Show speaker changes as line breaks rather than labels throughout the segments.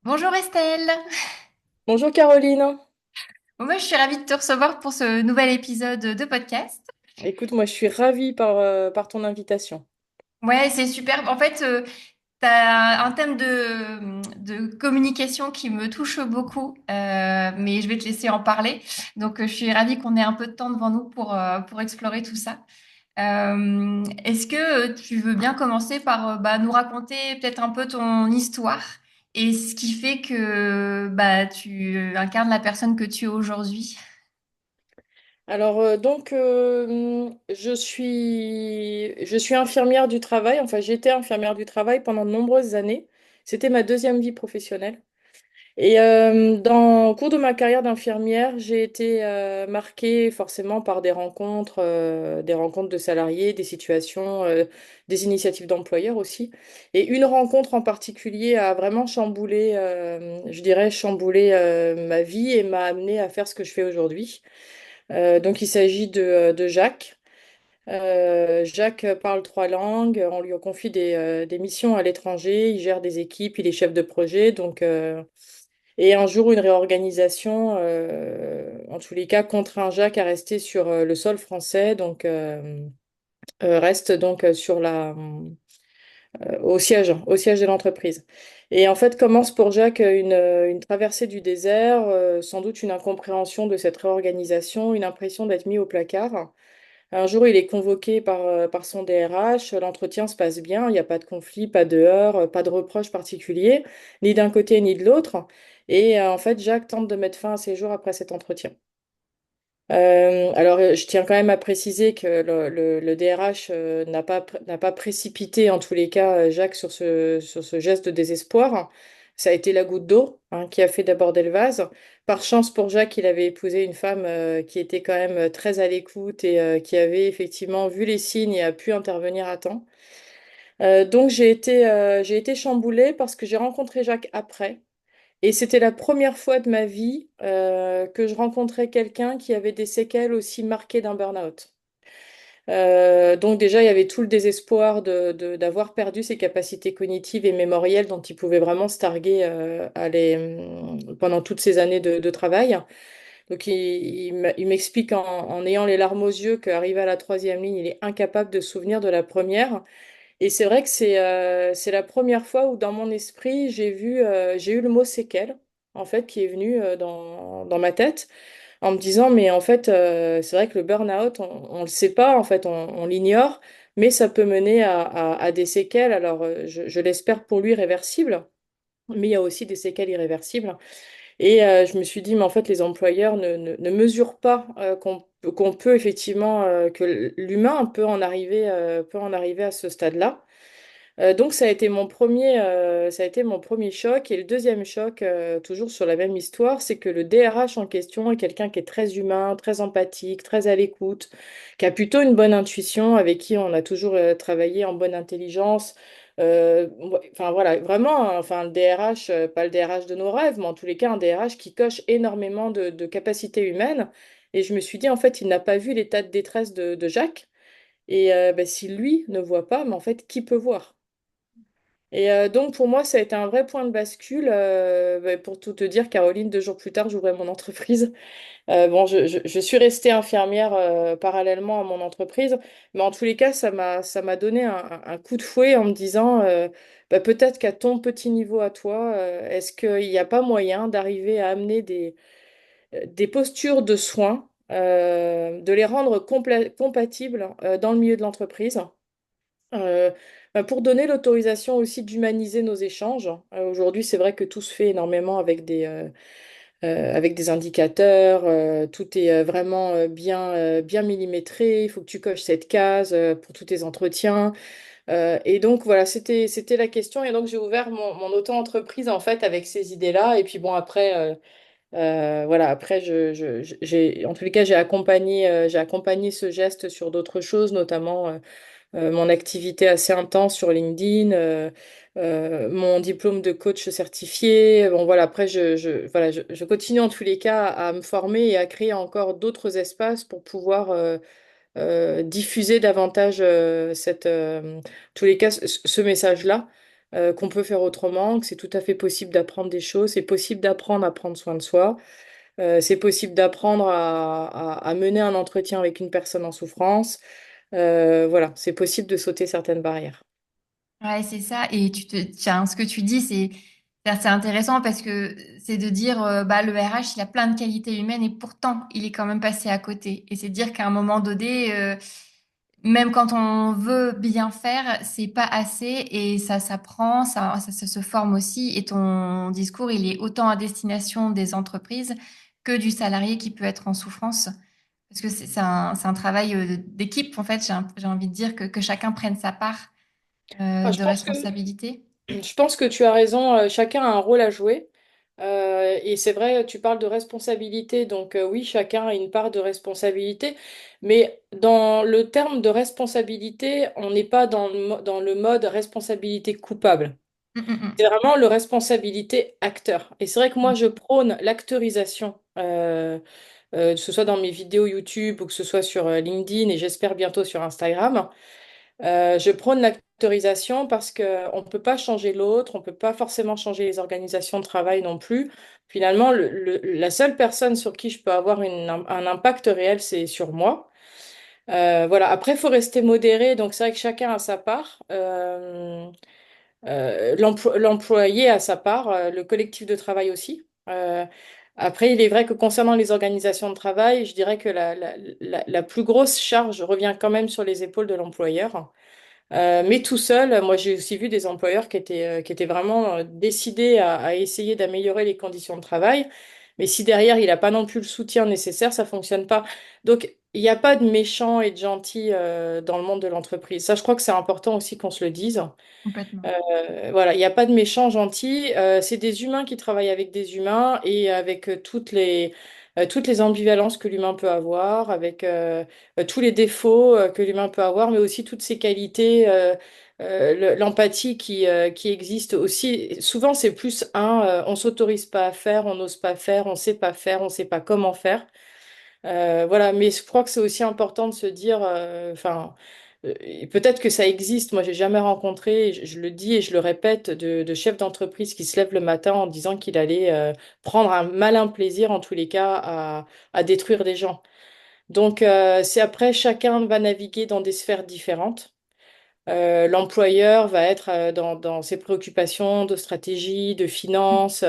Bonjour Estelle.
Bonjour Caroline.
Bon, moi, je suis ravie de te recevoir pour ce nouvel épisode de podcast.
Écoute, moi je suis ravie par ton invitation.
Ouais, c'est super. En fait, tu as un thème de communication qui me touche beaucoup, mais je vais te laisser en parler. Donc, je suis ravie qu'on ait un peu de temps devant nous pour explorer tout ça. Est-ce que tu veux bien commencer par nous raconter peut-être un peu ton histoire et ce qui fait que tu incarnes la personne que tu es aujourd'hui?
Je suis infirmière du travail, enfin j'étais infirmière du travail pendant de nombreuses années. C'était ma deuxième vie professionnelle. Au cours de ma carrière d'infirmière, j'ai été marquée forcément par des rencontres de salariés, des situations, des initiatives d'employeurs aussi. Et une rencontre en particulier a vraiment chamboulé, je dirais, chamboulé ma vie et m'a amenée à faire ce que je fais aujourd'hui. Donc il s'agit de Jacques. Jacques parle trois langues, on lui confie des missions à l'étranger, il gère des équipes, il est chef de projet, et un jour, une réorganisation, en tous les cas, contraint Jacques à rester sur le sol français, reste donc au siège de l'entreprise. Et en fait, commence pour Jacques une traversée du désert, sans doute une incompréhension de cette réorganisation, une impression d'être mis au placard. Un jour, il est convoqué par son DRH, l'entretien se passe bien, il n'y a pas de conflit, pas de heurts, pas de reproches particuliers, ni d'un côté ni de l'autre. En fait, Jacques tente de mettre fin à ses jours après cet entretien. Je tiens quand même à préciser que le DRH n'a pas précipité, en tous les cas, Jacques sur ce geste de désespoir. Ça a été la goutte d'eau, hein, qui a fait déborder le vase. Par chance pour Jacques, il avait épousé une femme qui était quand même très à l'écoute et qui avait effectivement vu les signes et a pu intervenir à temps. J'ai été chamboulée parce que j'ai rencontré Jacques après. Et c'était la première fois de ma vie que je rencontrais quelqu'un qui avait des séquelles aussi marquées d'un burn-out. Donc déjà, il y avait tout le désespoir d'avoir perdu ses capacités cognitives et mémorielles dont il pouvait vraiment se targuer pendant toutes ces années de travail. Donc il m'explique en ayant les larmes aux yeux qu'arrivé à la troisième ligne, il est incapable de se souvenir de la première. Et c'est vrai que c'est la première fois où dans mon esprit, j'ai eu le mot séquelle, en fait, qui est venu dans ma tête, en me disant, mais en fait, c'est vrai que le burn-out, on le sait pas, en fait, on l'ignore, mais ça peut mener à des séquelles, alors je l'espère pour lui réversibles, mais il y a aussi des séquelles irréversibles. Je me suis dit, mais en fait, les employeurs ne mesurent pas qu'on peut effectivement, que l'humain peut en arriver à ce stade-là. Donc ça a été mon premier choc. Et le deuxième choc, toujours sur la même histoire, c'est que le DRH en question est quelqu'un qui est très humain, très empathique, très à l'écoute, qui a plutôt une bonne intuition, avec qui on a toujours travaillé en bonne intelligence. Enfin voilà, vraiment, hein, enfin le DRH, pas le DRH de nos rêves, mais en tous les cas un DRH qui coche énormément de capacités humaines. Et je me suis dit, en fait, il n'a pas vu l'état de détresse de Jacques. Si lui ne voit pas, mais en fait, qui peut voir? Donc pour moi, ça a été un vrai point de bascule. Pour tout te dire, Caroline, 2 jours plus tard, j'ouvrais mon entreprise. Je suis restée infirmière parallèlement à mon entreprise, mais en tous les cas, ça m'a donné un coup de fouet en me disant, peut-être qu'à ton petit niveau à toi, est-ce qu'il n'y a pas moyen d'arriver à amener des postures de soins, de les rendre compatibles dans le milieu de l'entreprise? Euh, pour donner l'autorisation aussi d'humaniser nos échanges. Aujourd'hui, c'est vrai que tout se fait énormément avec des indicateurs. Tout est vraiment bien millimétré. Il faut que tu coches cette case pour tous tes entretiens. Et donc, voilà, c'était la question. Et donc, j'ai ouvert mon auto-entreprise, en fait, avec ces idées-là. Et puis, bon, après, voilà, après, en tous les cas, j'ai accompagné ce geste sur d'autres choses, notamment mon activité assez intense sur LinkedIn, mon diplôme de coach certifié. Bon, voilà, après, voilà, je continue en tous les cas à me former et à créer encore d'autres espaces pour pouvoir diffuser davantage en tous les cas, ce message-là. qu'on peut faire autrement, que c'est tout à fait possible d'apprendre des choses, c'est possible d'apprendre à prendre soin de soi, c'est possible d'apprendre à mener un entretien avec une personne en souffrance. Voilà, c'est possible de sauter certaines barrières.
Ouais, c'est ça. Et tiens, ce que tu dis, c'est intéressant parce que c'est de dire, bah, le RH, il a plein de qualités humaines et pourtant, il est quand même passé à côté. Et c'est de dire qu'à un moment donné, même quand on veut bien faire, c'est pas assez et ça s'apprend, ça se forme aussi. Et ton discours, il est autant à destination des entreprises que du salarié qui peut être en souffrance. Parce que c'est un travail d'équipe, en fait. J'ai envie de dire que chacun prenne sa part
Ah,
de responsabilité.
je pense que tu as raison, chacun a un rôle à jouer. Et c'est vrai, tu parles de responsabilité, donc oui, chacun a une part de responsabilité, mais dans le terme de responsabilité, on n'est pas dans le mode responsabilité coupable.
Mm, mm,
C'est
mm.
vraiment le responsabilité acteur. Et c'est vrai que moi,
Oui,
je prône l'acteurisation, que ce soit dans mes vidéos YouTube ou que ce soit sur LinkedIn et j'espère bientôt sur Instagram. Je prône l'actorisation parce qu'on ne peut pas changer l'autre, on ne peut pas forcément changer les organisations de travail non plus. Finalement, la seule personne sur qui je peux avoir un impact réel, c'est sur moi. Voilà. Après, il faut rester modéré, donc c'est vrai que chacun a sa part. L'employé a sa part, le collectif de travail aussi. Après, il est vrai que concernant les organisations de travail, je dirais que la plus grosse charge revient quand même sur les épaules de l'employeur. Mais tout seul, moi j'ai aussi vu des employeurs qui étaient vraiment décidés à essayer d'améliorer les conditions de travail. Mais si derrière il n'a pas non plus le soutien nécessaire, ça fonctionne pas. Donc il n'y a pas de méchants et de gentils dans le monde de l'entreprise. Ça, je crois que c'est important aussi qu'on se le dise.
complètement.
Voilà, il n'y a pas de méchants gentils. C'est des humains qui travaillent avec des humains et avec toutes les ambivalences que l'humain peut avoir, avec tous les défauts que l'humain peut avoir, mais aussi toutes ses qualités, l'empathie qui existe aussi. Souvent, c'est plus on s'autorise pas à faire, on n'ose pas faire, on sait pas faire, on sait pas comment faire. Voilà, mais je crois que c'est aussi important de se dire, enfin, peut-être que ça existe. Moi, j'ai jamais rencontré, je le dis et je le répète, de chef d'entreprise qui se lève le matin en disant qu'il allait prendre un malin plaisir, en tous les cas, à détruire des gens. Donc, c'est après, chacun va naviguer dans des sphères différentes. L'employeur va être dans ses préoccupations de stratégie, de finances.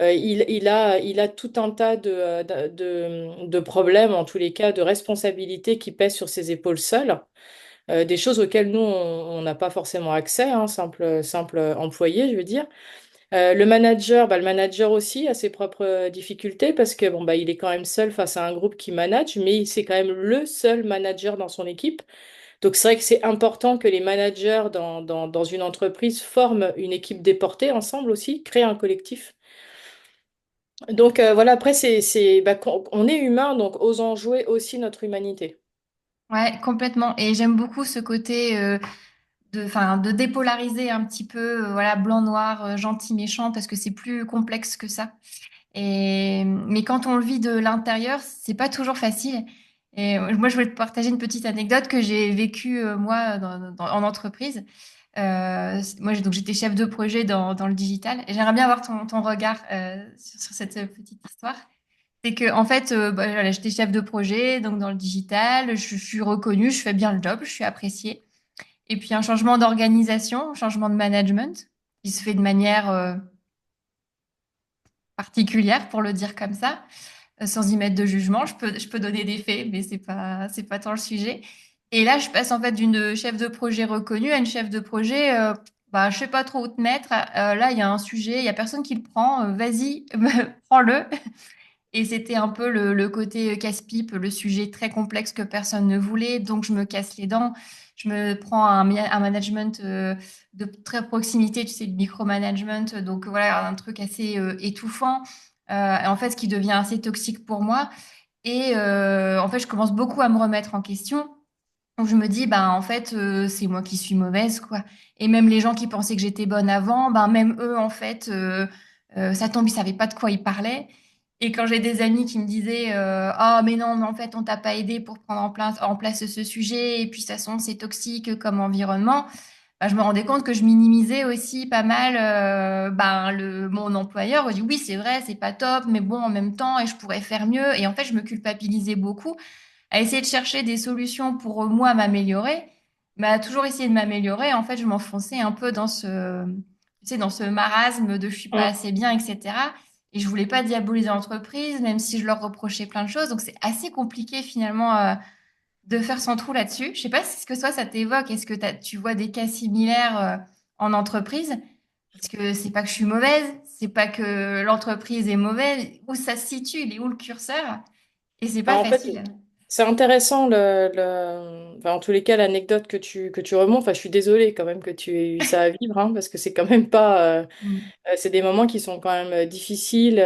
Il a tout un tas de problèmes, en tous les cas, de responsabilités qui pèsent sur ses épaules seules. Des choses auxquelles nous, on n'a pas forcément accès, hein, simple employé, je veux dire. Le manager aussi a ses propres difficultés parce que bon, bah, il est quand même seul face à un groupe qui manage, mais c'est quand même le seul manager dans son équipe. Donc c'est vrai que c'est important que les managers dans une entreprise forment une équipe déportée ensemble aussi, créent un collectif. Donc voilà, après, on est humain, donc osons jouer aussi notre humanité.
Ouais, complètement. Et j'aime beaucoup ce côté enfin, de dépolariser un petit peu, voilà, blanc-noir, gentil-méchant, parce que c'est plus complexe que ça. Mais quand on le vit de l'intérieur, c'est pas toujours facile. Et moi, je voulais te partager une petite anecdote que j'ai vécue, moi, en entreprise. Donc, j'étais chef de projet dans le digital. Et j'aimerais bien avoir ton regard sur cette petite histoire. C'est que, en fait, bah, voilà, j'étais chef de projet, donc dans le digital. Je suis reconnue, je fais bien le job, je suis appréciée. Et puis, un changement d'organisation, un changement de management, qui se fait de manière particulière, pour le dire comme ça, sans y mettre de jugement. Je peux donner des faits, mais c'est pas tant le sujet. Et là, je passe en fait d'une chef de projet reconnue à une chef de projet, bah, je sais pas trop où te mettre. Là, il y a un sujet, il y a personne qui le prend. Vas-y, prends-le. Et c'était un peu le côté casse-pipe, le sujet très complexe que personne ne voulait. Donc, je me casse les dents. Je me prends un management de très proximité, tu sais, du micromanagement. Donc, voilà, un truc assez étouffant. Et en fait, ce qui devient assez toxique pour moi. Et en fait, je commence beaucoup à me remettre en question. Donc, je me dis, ben, en fait, c'est moi qui suis mauvaise, quoi. Et même les gens qui pensaient que j'étais bonne avant, ben, même eux, en fait, ça tombe, ils savaient pas de quoi ils parlaient. Et quand j'ai des amis qui me disaient, ah, mais non, mais en fait, on t'a pas aidé pour prendre en place ce sujet, et puis, de toute façon, c'est toxique comme environnement, bah, je me rendais compte que je minimisais aussi pas mal ben, mon employeur. Je dis oui, c'est vrai, c'est pas top, mais bon, en même temps, et je pourrais faire mieux. Et en fait, je me culpabilisais beaucoup à essayer de chercher des solutions pour moi m'améliorer, mais à toujours essayer de m'améliorer. En fait, je m'enfonçais un peu dans tu sais, dans ce marasme de je suis pas
Mm.
assez bien, etc. Et je voulais pas diaboliser l'entreprise, même si je leur reprochais plein de choses. Donc, c'est assez compliqué finalement de faire son trou là-dessus. Je sais pas si ce que toi, ça t'évoque. Est-ce que tu vois des cas similaires en entreprise? Parce que c'est pas que je suis mauvaise, c'est pas que l'entreprise est mauvaise. Où ça se situe? Il est où le curseur? Et c'est pas
En fait,
facile.
c'est intéressant, enfin, en tous les cas, l'anecdote que tu remontes. Enfin, je suis désolée quand même que tu aies eu ça à vivre, hein, parce que c'est quand même pas.
Mm.
C'est des moments qui sont quand même difficiles.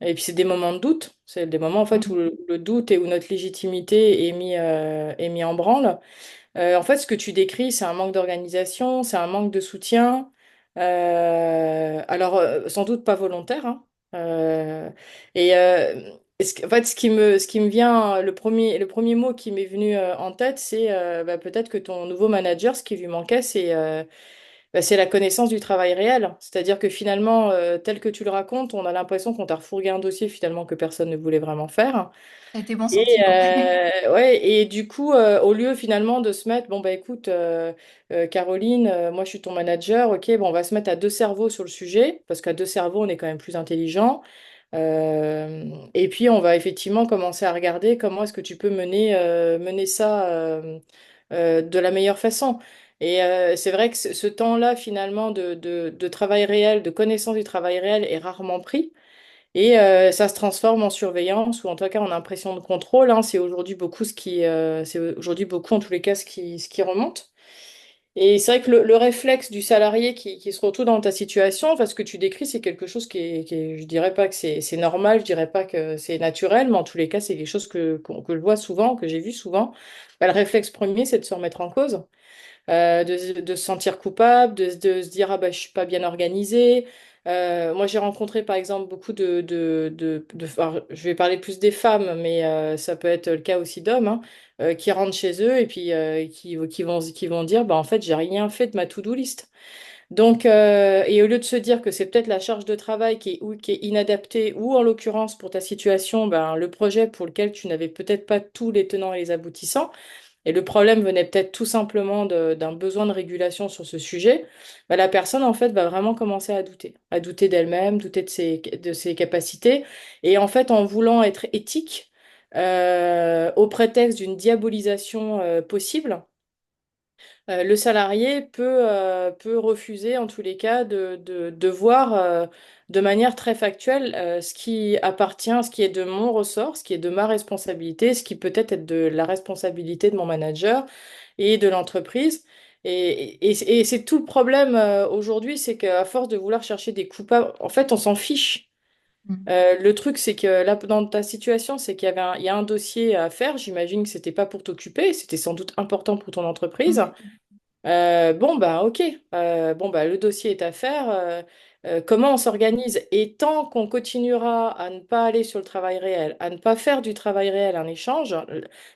Et puis, c'est des moments de doute. C'est des moments, en fait, où
Mm.
le doute et où notre légitimité est mis en branle. En fait, ce que tu décris, c'est un manque d'organisation, c'est un manque de soutien. Alors, sans doute pas volontaire, hein. Euh, en fait, ce qui me vient, le premier mot qui m'est venu en tête, c'est bah, peut-être que ton nouveau manager, ce qui lui manquait, c'est la connaissance du travail réel. C'est-à-dire que finalement, tel que tu le racontes, on a l'impression qu'on t'a refourgué un dossier finalement que personne ne voulait vraiment faire.
Ça a été mon
Et
sentiment.
ouais, et du coup, au lieu finalement de se mettre, bon bah écoute, Caroline, moi je suis ton manager, ok, bon on va se mettre à deux cerveaux sur le sujet, parce qu'à deux cerveaux on est quand même plus intelligent. Et puis on va effectivement commencer à regarder comment est-ce que tu peux mener ça de la meilleure façon. Et c'est vrai que ce temps-là finalement de travail réel, de connaissance du travail réel est rarement pris. Et ça se transforme en surveillance ou en tout cas en impression de contrôle, hein. C'est aujourd'hui beaucoup en tous les cas ce qui remonte. Et c'est vrai que le réflexe du salarié qui se retrouve dans ta situation, enfin, ce que tu décris, c'est quelque chose je dirais pas que c'est normal, je dirais pas que c'est naturel, mais en tous les cas, c'est quelque chose que je vois souvent, que j'ai vu souvent. Bah, le réflexe premier, c'est de se remettre en cause, de se sentir coupable, de se dire ah bah je suis pas bien organisée. Moi j'ai rencontré par exemple beaucoup enfin, je vais parler plus des femmes, mais ça peut être le cas aussi d'hommes, hein, qui rentrent chez eux et puis qui vont dire bah en fait j'ai rien fait de ma to-do list. Donc et au lieu de se dire que c'est peut-être la charge de travail qui est inadaptée ou en l'occurrence pour ta situation ben, le projet pour lequel tu n'avais peut-être pas tous les tenants et les aboutissants, et le problème venait peut-être tout simplement d'un besoin de régulation sur ce sujet, bah, la personne en fait va vraiment commencer à douter d'elle-même, douter de ses capacités. Et en fait, en voulant être éthique, au prétexte d'une diabolisation possible, le salarié peut refuser en tous les cas de voir de manière très factuelle ce qui appartient, ce qui est de mon ressort, ce qui est de ma responsabilité, ce qui peut-être être de la responsabilité de mon manager et de l'entreprise. Et c'est tout le problème aujourd'hui, c'est qu'à force de vouloir chercher des coupables, en fait, on s'en fiche.
Mm.
Le truc, c'est que là, dans ta situation, c'est il y a un dossier à faire. J'imagine que c'était pas pour t'occuper, c'était sans doute important pour ton entreprise.
Mm.
Bon, bah, ok. Bon, bah, le dossier est à faire. Comment on s'organise? Et tant qu'on continuera à ne pas aller sur le travail réel, à ne pas faire du travail réel un échange,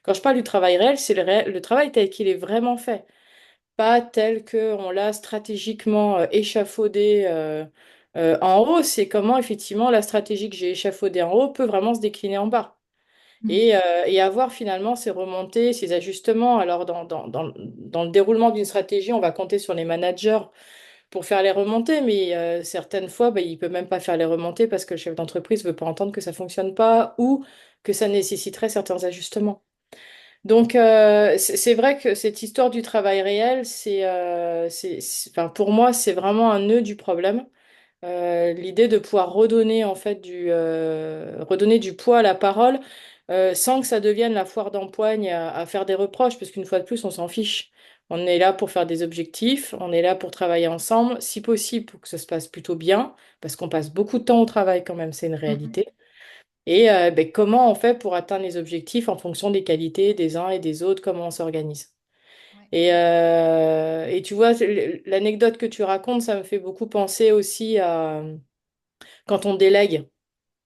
quand je parle du travail réel, c'est le travail tel qu'il est vraiment fait, pas tel qu'on l'a stratégiquement échafaudé en haut. C'est comment, effectivement, la stratégie que j'ai échafaudée en haut peut vraiment se décliner en bas
Mm.
et avoir finalement ces remontées, ces ajustements. Alors, dans le déroulement d'une stratégie, on va compter sur les managers pour faire les remontées, mais certaines fois, bah, il ne peut même pas faire les remontées parce que le chef d'entreprise ne veut pas entendre que ça ne fonctionne pas ou que ça nécessiterait certains ajustements. Donc, c'est vrai que cette histoire du travail réel, enfin, pour moi, c'est vraiment un nœud du problème. L'idée de pouvoir redonner en fait redonner du poids à la parole sans que ça devienne la foire d'empoigne à faire des reproches, parce qu'une fois de plus, on s'en fiche. On est là pour faire des objectifs, on est là pour travailler ensemble, si possible pour que ça se passe plutôt bien, parce qu'on passe beaucoup de temps au travail quand même, c'est une
Mm.
réalité. Et ben, comment on fait pour atteindre les objectifs en fonction des qualités des uns et des autres, comment on s'organise.
Ouais.
Et tu vois, l'anecdote que tu racontes, ça me fait beaucoup penser aussi à quand on délègue.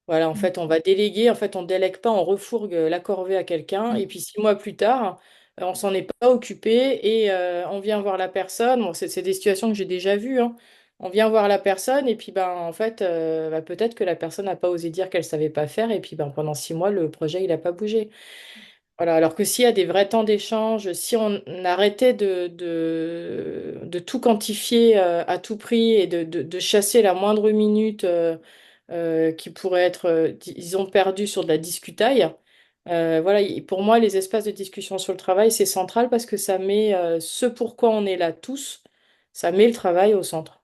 Voilà, en
Mm.
fait, on va déléguer, en fait, on délègue pas, on refourgue la corvée à quelqu'un, et
Mm.
puis 6 mois plus tard, on s'en est pas occupé et on vient voir la personne. Bon, c'est des situations que j'ai déjà vues, hein. On vient voir la personne et puis ben en fait peut-être que la personne n'a pas osé dire qu'elle savait pas faire et puis ben pendant 6 mois le projet il a pas bougé. Voilà, alors que s'il y a des vrais temps d'échange, si on arrêtait de tout quantifier à tout prix et de chasser la moindre minute qui pourrait être, disons, perdue sur de la discutaille, voilà, pour moi, les espaces de discussion sur le travail, c'est central parce que ça met ce pourquoi on est là tous, ça met le travail au centre.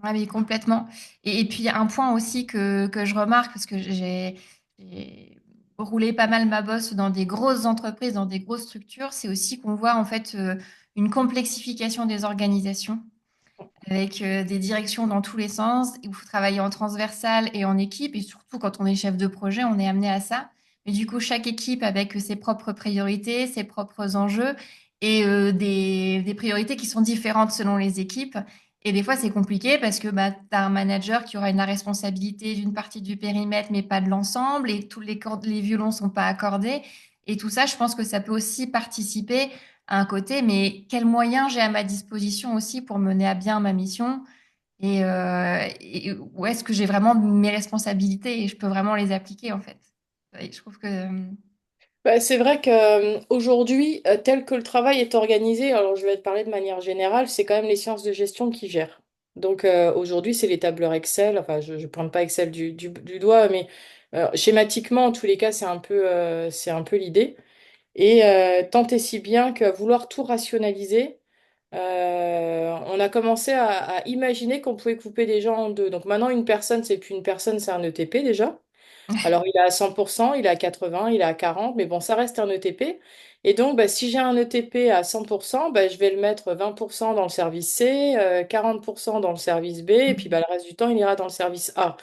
Ouais, mais complètement. Et puis, un point aussi que je remarque, parce que j'ai roulé pas mal ma bosse dans des grosses entreprises, dans des grosses structures, c'est aussi qu'on voit en fait une complexification des organisations avec des directions dans tous les sens, où il faut travailler en transversal et en équipe, et surtout quand on est chef de projet, on est amené à ça. Mais du coup, chaque équipe avec ses propres priorités, ses propres enjeux, et des priorités qui sont différentes selon les équipes. Et des fois, c'est compliqué parce que bah, tu as un manager qui aura une responsabilité d'une partie du périmètre, mais pas de l'ensemble, et tous les cordes, les violons sont pas accordés. Et tout ça, je pense que ça peut aussi participer à un côté, mais quels moyens j'ai à ma disposition aussi pour mener à bien ma mission et où est-ce que j'ai vraiment mes responsabilités et je peux vraiment les appliquer en fait. Et je trouve que
Bah, c'est vrai qu'aujourd'hui, tel que le travail est organisé, alors je vais te parler de manière générale, c'est quand même les sciences de gestion qui gèrent. Donc aujourd'hui, c'est les tableurs Excel, enfin je ne pointe pas Excel du doigt, mais schématiquement, en tous les cas, c'est un peu l'idée. Et tant et si bien qu'à vouloir tout rationaliser, on a commencé à imaginer qu'on pouvait couper des gens en deux. Donc maintenant, une personne, c'est plus une personne, c'est un ETP déjà. Alors, il est à 100%, il est à 80, il est à 40, mais bon, ça reste un ETP. Et donc, bah, si j'ai un ETP à 100%, bah, je vais le mettre 20% dans le service C, 40% dans le service B, et puis bah, le reste du temps, il ira dans le service A.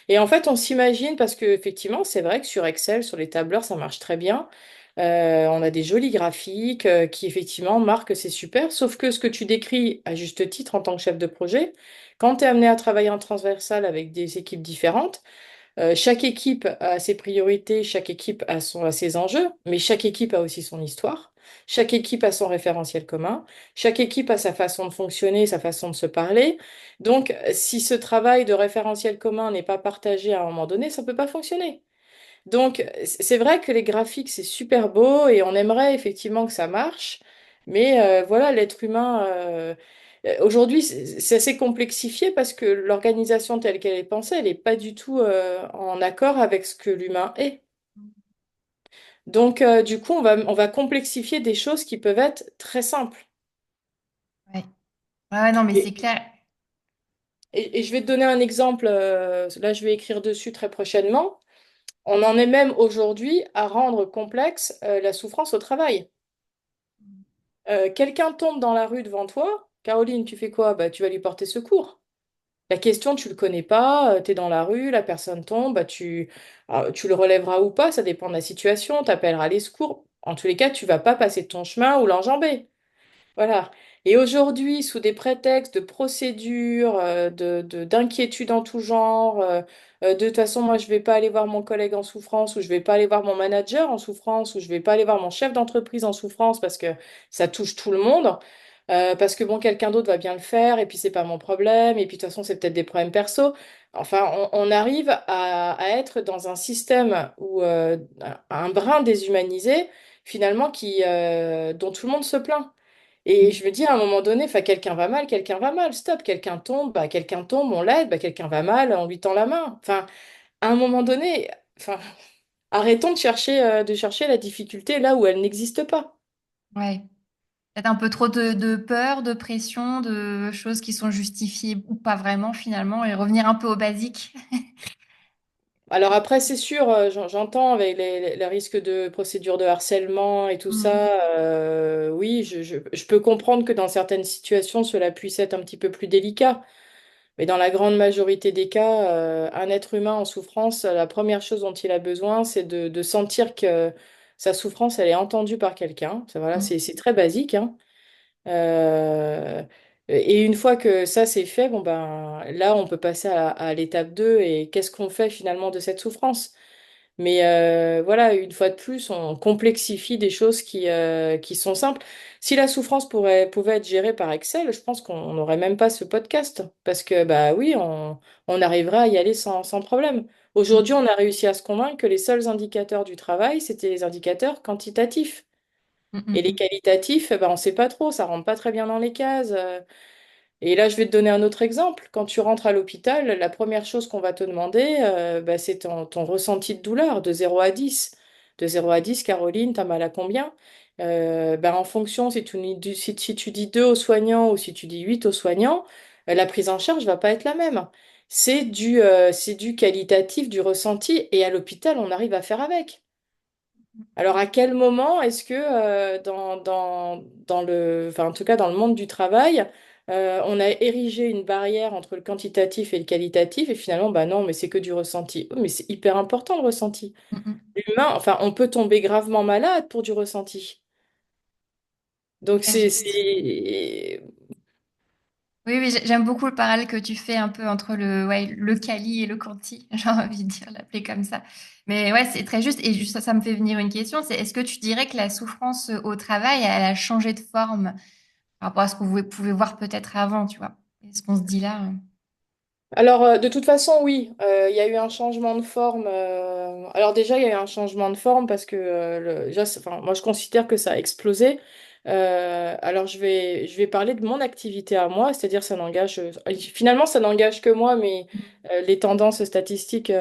Et en fait, on s'imagine, parce que effectivement, c'est vrai que sur Excel, sur les tableurs, ça marche très bien. On a des jolis graphiques qui effectivement marquent que c'est super, sauf que ce que tu décris à juste titre en tant que chef de projet, quand tu es amené à travailler en transversal avec des équipes différentes, chaque équipe a ses priorités, chaque équipe a ses enjeux, mais chaque équipe a aussi son histoire. Chaque équipe a son référentiel commun. Chaque équipe a sa façon de fonctionner, sa façon de se parler. Donc, si ce travail de référentiel commun n'est pas partagé à un moment donné, ça ne peut pas fonctionner. Donc, c'est vrai que les graphiques, c'est super beau et on aimerait effectivement que ça marche. Mais voilà, l'être humain, aujourd'hui, c'est assez complexifié parce que l'organisation telle qu'elle est pensée, elle n'est pas du tout en accord avec ce que l'humain est. Donc, du coup, on va complexifier des choses qui peuvent être très simples.
ouais. Ouais, ouais, non mais
Et,
c'est clair.
et je vais te donner un exemple, là, je vais écrire dessus très prochainement. On en est même aujourd'hui à rendre complexe la souffrance au travail. Quelqu'un tombe dans la rue devant toi, Caroline, tu fais quoi? Bah, tu vas lui porter secours. La question, tu le connais pas, tu es dans la rue, la personne tombe, bah, tu le relèveras ou pas, ça dépend de la situation, tu appelleras les secours. En tous les cas, tu vas pas passer de ton chemin ou l'enjamber. Voilà. Et aujourd'hui, sous des prétextes de procédures, d'inquiétudes en tout genre, de toute façon, moi, je vais pas aller voir mon collègue en souffrance, ou je vais pas aller voir mon manager en souffrance, ou je vais pas aller voir mon chef d'entreprise en souffrance parce que ça touche tout le monde, parce que bon, quelqu'un d'autre va bien le faire, et puis c'est pas mon problème, et puis de toute façon, c'est peut-être des problèmes perso. Enfin, on arrive à être dans un système où un brin déshumanisé, finalement, dont tout le monde se plaint. Et je me dis à un moment donné, enfin, quelqu'un va mal, stop, quelqu'un tombe, on l'aide, bah, quelqu'un va mal, on lui tend la main. Enfin, à un moment donné, enfin, arrêtons de chercher la difficulté là où elle n'existe pas.
Ouais. Peut-être un peu trop de peur, de pression, de choses qui sont justifiées ou pas vraiment finalement et revenir un peu au basique.
Alors après, c'est sûr, j'entends avec les risques de procédures de harcèlement et tout
Mm.
ça, oui, je peux comprendre que dans certaines situations, cela puisse être un petit peu plus délicat. Mais dans la grande majorité des cas, un être humain en souffrance, la première chose dont il a besoin, c'est de sentir que sa souffrance, elle est entendue par quelqu'un. Ça, voilà,
Mm.
c'est très basique, hein. Euh, et une fois que ça, c'est fait, bon, ben, là, on peut passer à l'étape 2 et qu'est-ce qu'on fait finalement de cette souffrance? Mais voilà, une fois de plus, on complexifie des choses qui sont simples. Si la souffrance pouvait être gérée par Excel, je pense qu'on n'aurait même pas ce podcast. Parce que, bah oui, on arriverait à y aller sans problème. Aujourd'hui, on a réussi à se convaincre que les seuls indicateurs du travail, c'était les indicateurs quantitatifs.
Mm,
Et
mm,
les
mm,
qualitatifs, eh ben, on ne sait pas trop, ça rentre pas très bien dans les cases. Et là, je vais te donner un autre exemple. Quand tu rentres à l'hôpital, la première chose qu'on va te demander, bah, c'est ton ressenti de douleur de 0 à 10. De 0 à 10, Caroline, t'as mal à combien? Bah, en fonction, si tu dis 2 aux soignants ou si tu dis 8 aux soignants, la prise en charge va pas être la même. C'est du qualitatif, du ressenti, et à l'hôpital, on arrive à faire avec. Alors, à quel moment est-ce que dans enfin, en tout cas dans le monde du travail, on a érigé une barrière entre le quantitatif et le qualitatif et finalement, bah non, mais c'est que du ressenti. Oh, mais c'est hyper important le ressenti.
mm, mm.
L'humain, enfin, on peut tomber gravement malade pour du ressenti. Donc,
Effectivement. Oui, oui, j'aime beaucoup le parallèle que tu fais un peu entre ouais, le quali et le quanti, j'ai envie de dire, l'appeler comme ça. Mais ouais, c'est très juste. Et juste ça me fait venir une question, c'est est-ce que tu dirais que la souffrance au travail, elle a changé de forme par rapport à ce que vous pouvez voir peut-être avant, tu vois? Et ce qu'on se dit là.
Alors, de toute façon, oui, il y a eu un changement de forme. Alors déjà, il y a eu un changement de forme parce que enfin, moi, je considère que ça a explosé. Alors, je vais parler de mon activité à moi, c'est-à-dire finalement, ça n'engage que moi, mais les tendances statistiques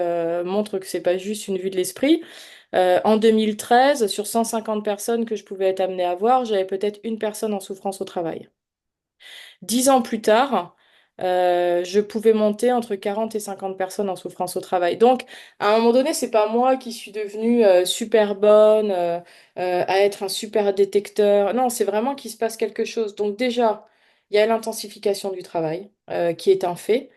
montrent que c'est pas juste une vue de l'esprit. En 2013, sur 150 personnes que je pouvais être amenée à voir, j'avais peut-être une personne en souffrance au travail. 10 ans plus tard, je pouvais monter entre 40 et 50 personnes en souffrance au travail. Donc, à un moment donné, c'est pas moi qui suis devenue super bonne, à être un super détecteur. Non, c'est vraiment qu'il se passe quelque chose. Donc déjà, il y a l'intensification du travail, qui est un fait.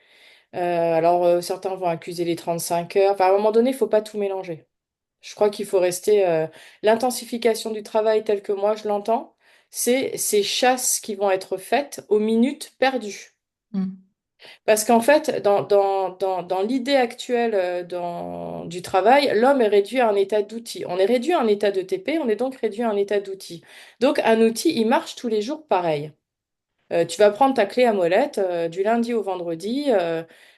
Certains vont accuser les 35 heures. Enfin, à un moment donné, il faut pas tout mélanger. Je crois qu'il faut rester. L'intensification du travail tel que moi je l'entends, c'est ces chasses qui vont être faites aux minutes perdues.
Mm.
Parce qu'en fait, dans l'idée actuelle du travail, l'homme est réduit à un état d'outil. On est réduit à un état de TP, on est donc réduit à un état d'outil. Donc un outil, il marche tous les jours pareil. Tu vas prendre ta clé à molette du lundi au vendredi,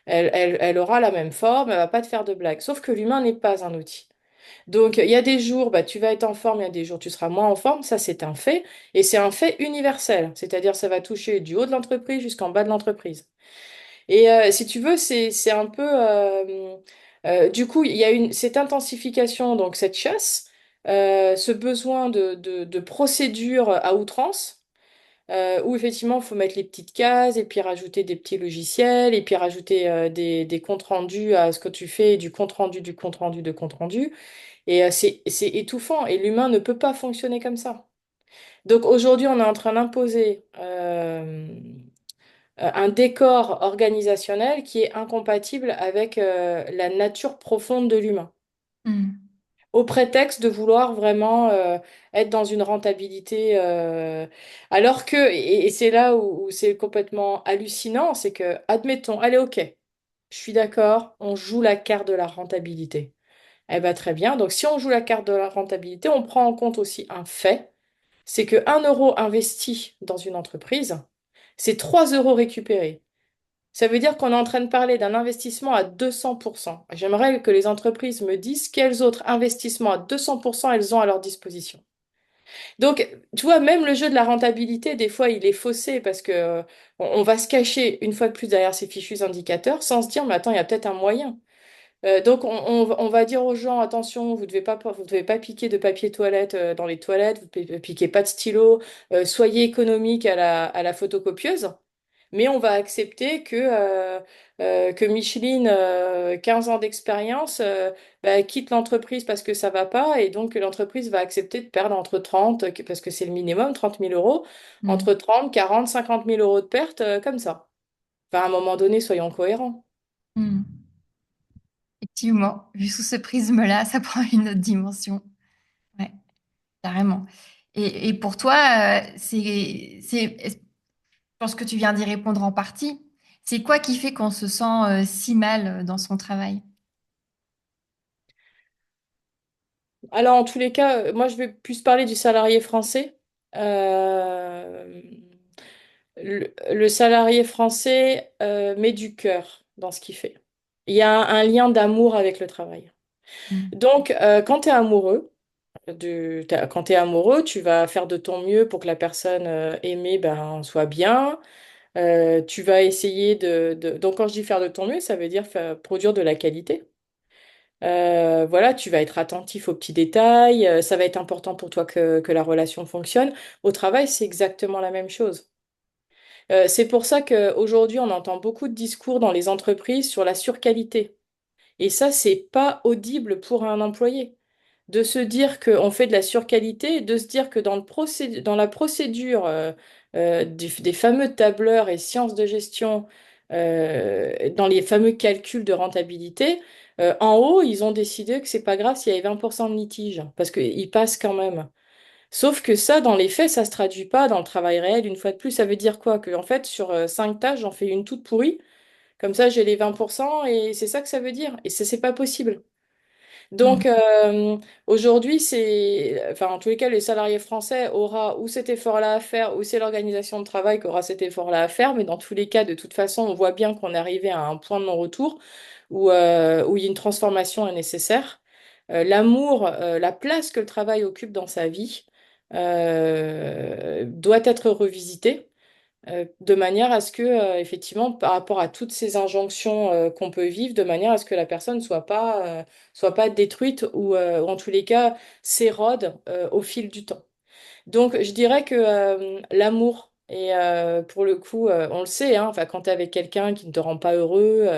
elle aura la même forme, elle va pas te faire de blagues. Sauf que l'humain n'est pas un outil. Donc, il y a des jours, bah, tu vas être en forme, il y a des jours, tu seras moins en forme. Ça, c'est un fait. Et c'est un fait universel. C'est-à-dire, ça va toucher du haut de l'entreprise jusqu'en bas de l'entreprise. Et si tu veux, c'est un peu... du coup, il y a cette intensification, donc cette chasse, ce besoin de procédure à outrance, où effectivement, il faut mettre les petites cases et puis rajouter des petits logiciels et puis rajouter des comptes rendus à ce que tu fais, du compte rendu, du compte rendu, de compte rendu. Et c'est étouffant et l'humain ne peut pas fonctionner comme ça. Donc aujourd'hui, on est en train d'imposer un décor organisationnel qui est incompatible avec la nature profonde de l'humain,
Mm.
au prétexte de vouloir vraiment être dans une rentabilité. Alors que, et c'est là où c'est complètement hallucinant, c'est que, admettons, allez, ok, je suis d'accord, on joue la carte de la rentabilité. Eh bien, très bien. Donc, si on joue la carte de la rentabilité, on prend en compte aussi un fait, c'est que 1 euro investi dans une entreprise, c'est 3 euros récupérés. Ça veut dire qu'on est en train de parler d'un investissement à 200%. J'aimerais que les entreprises me disent quels autres investissements à 200% elles ont à leur disposition. Donc, tu vois, même le jeu de la rentabilité, des fois, il est faussé parce que on va se cacher une fois de plus derrière ces fichus indicateurs sans se dire, mais attends, il y a peut-être un moyen. Donc, on va dire aux gens, attention, vous devez pas piquer de papier toilette dans les toilettes, vous ne piquez pas de stylo, soyez économique à la photocopieuse. Mais on va accepter que Micheline, 15 ans d'expérience, bah, quitte l'entreprise parce que ça va pas, et donc que l'entreprise va accepter de perdre entre 30, parce que c'est le minimum, 30 000 euros, entre
Mm.
30, 40, 50 000 euros de perte, comme ça. Enfin, à un moment donné, soyons cohérents.
Mm. Effectivement, vu sous ce prisme-là, ça prend une autre dimension. Ouais, carrément. Et pour toi, je pense que tu viens d'y répondre en partie. C'est quoi qui fait qu'on se sent si mal dans son travail?
Alors, en tous les cas, moi, je vais plus parler du salarié français. Euh, le salarié français met du cœur dans ce qu'il fait. Il y a un lien d'amour avec le travail.
Mm.
Donc, quand tu es amoureux, quand tu es amoureux, tu vas faire de ton mieux pour que la personne aimée ben, soit bien. Tu vas essayer Donc, quand je dis faire de ton mieux, ça veut dire produire de la qualité. Voilà, tu vas être attentif aux petits détails. Ça va être important pour toi que la relation fonctionne. Au travail, c'est exactement la même chose. C'est pour ça qu'aujourd'hui, on entend beaucoup de discours dans les entreprises sur la surqualité. Et ça, c'est pas audible pour un employé. De se dire qu'on fait de la surqualité, de se dire que dans la procédure des fameux tableurs et sciences de gestion, dans les fameux calculs de rentabilité, en haut, ils ont décidé que c'est pas grave s'il y avait 20% de litige, parce qu'ils passent quand même. Sauf que ça, dans les faits, ça se traduit pas dans le travail réel. Une fois de plus, ça veut dire quoi? Que en fait, sur 5 tâches, j'en fais une toute pourrie. Comme ça, j'ai les 20% et c'est ça que ça veut dire. Et ça, c'est pas possible.
Mm.
Donc aujourd'hui, enfin, en tous les cas, les salariés français aura ou cet effort-là à faire, ou c'est l'organisation de travail qui aura cet effort-là à faire. Mais dans tous les cas, de toute façon, on voit bien qu'on est arrivé à un point de non-retour où il y a une transformation est nécessaire. L'amour, la place que le travail occupe dans sa vie doit être revisitée de manière à ce que, effectivement, par rapport à toutes ces injonctions qu'on peut vivre, de manière à ce que la personne soit pas détruite ou en tous les cas s'érode au fil du temps. Donc, je dirais que l'amour, et pour le coup, on le sait, hein, enfin, quand tu es avec quelqu'un qui ne te rend pas heureux,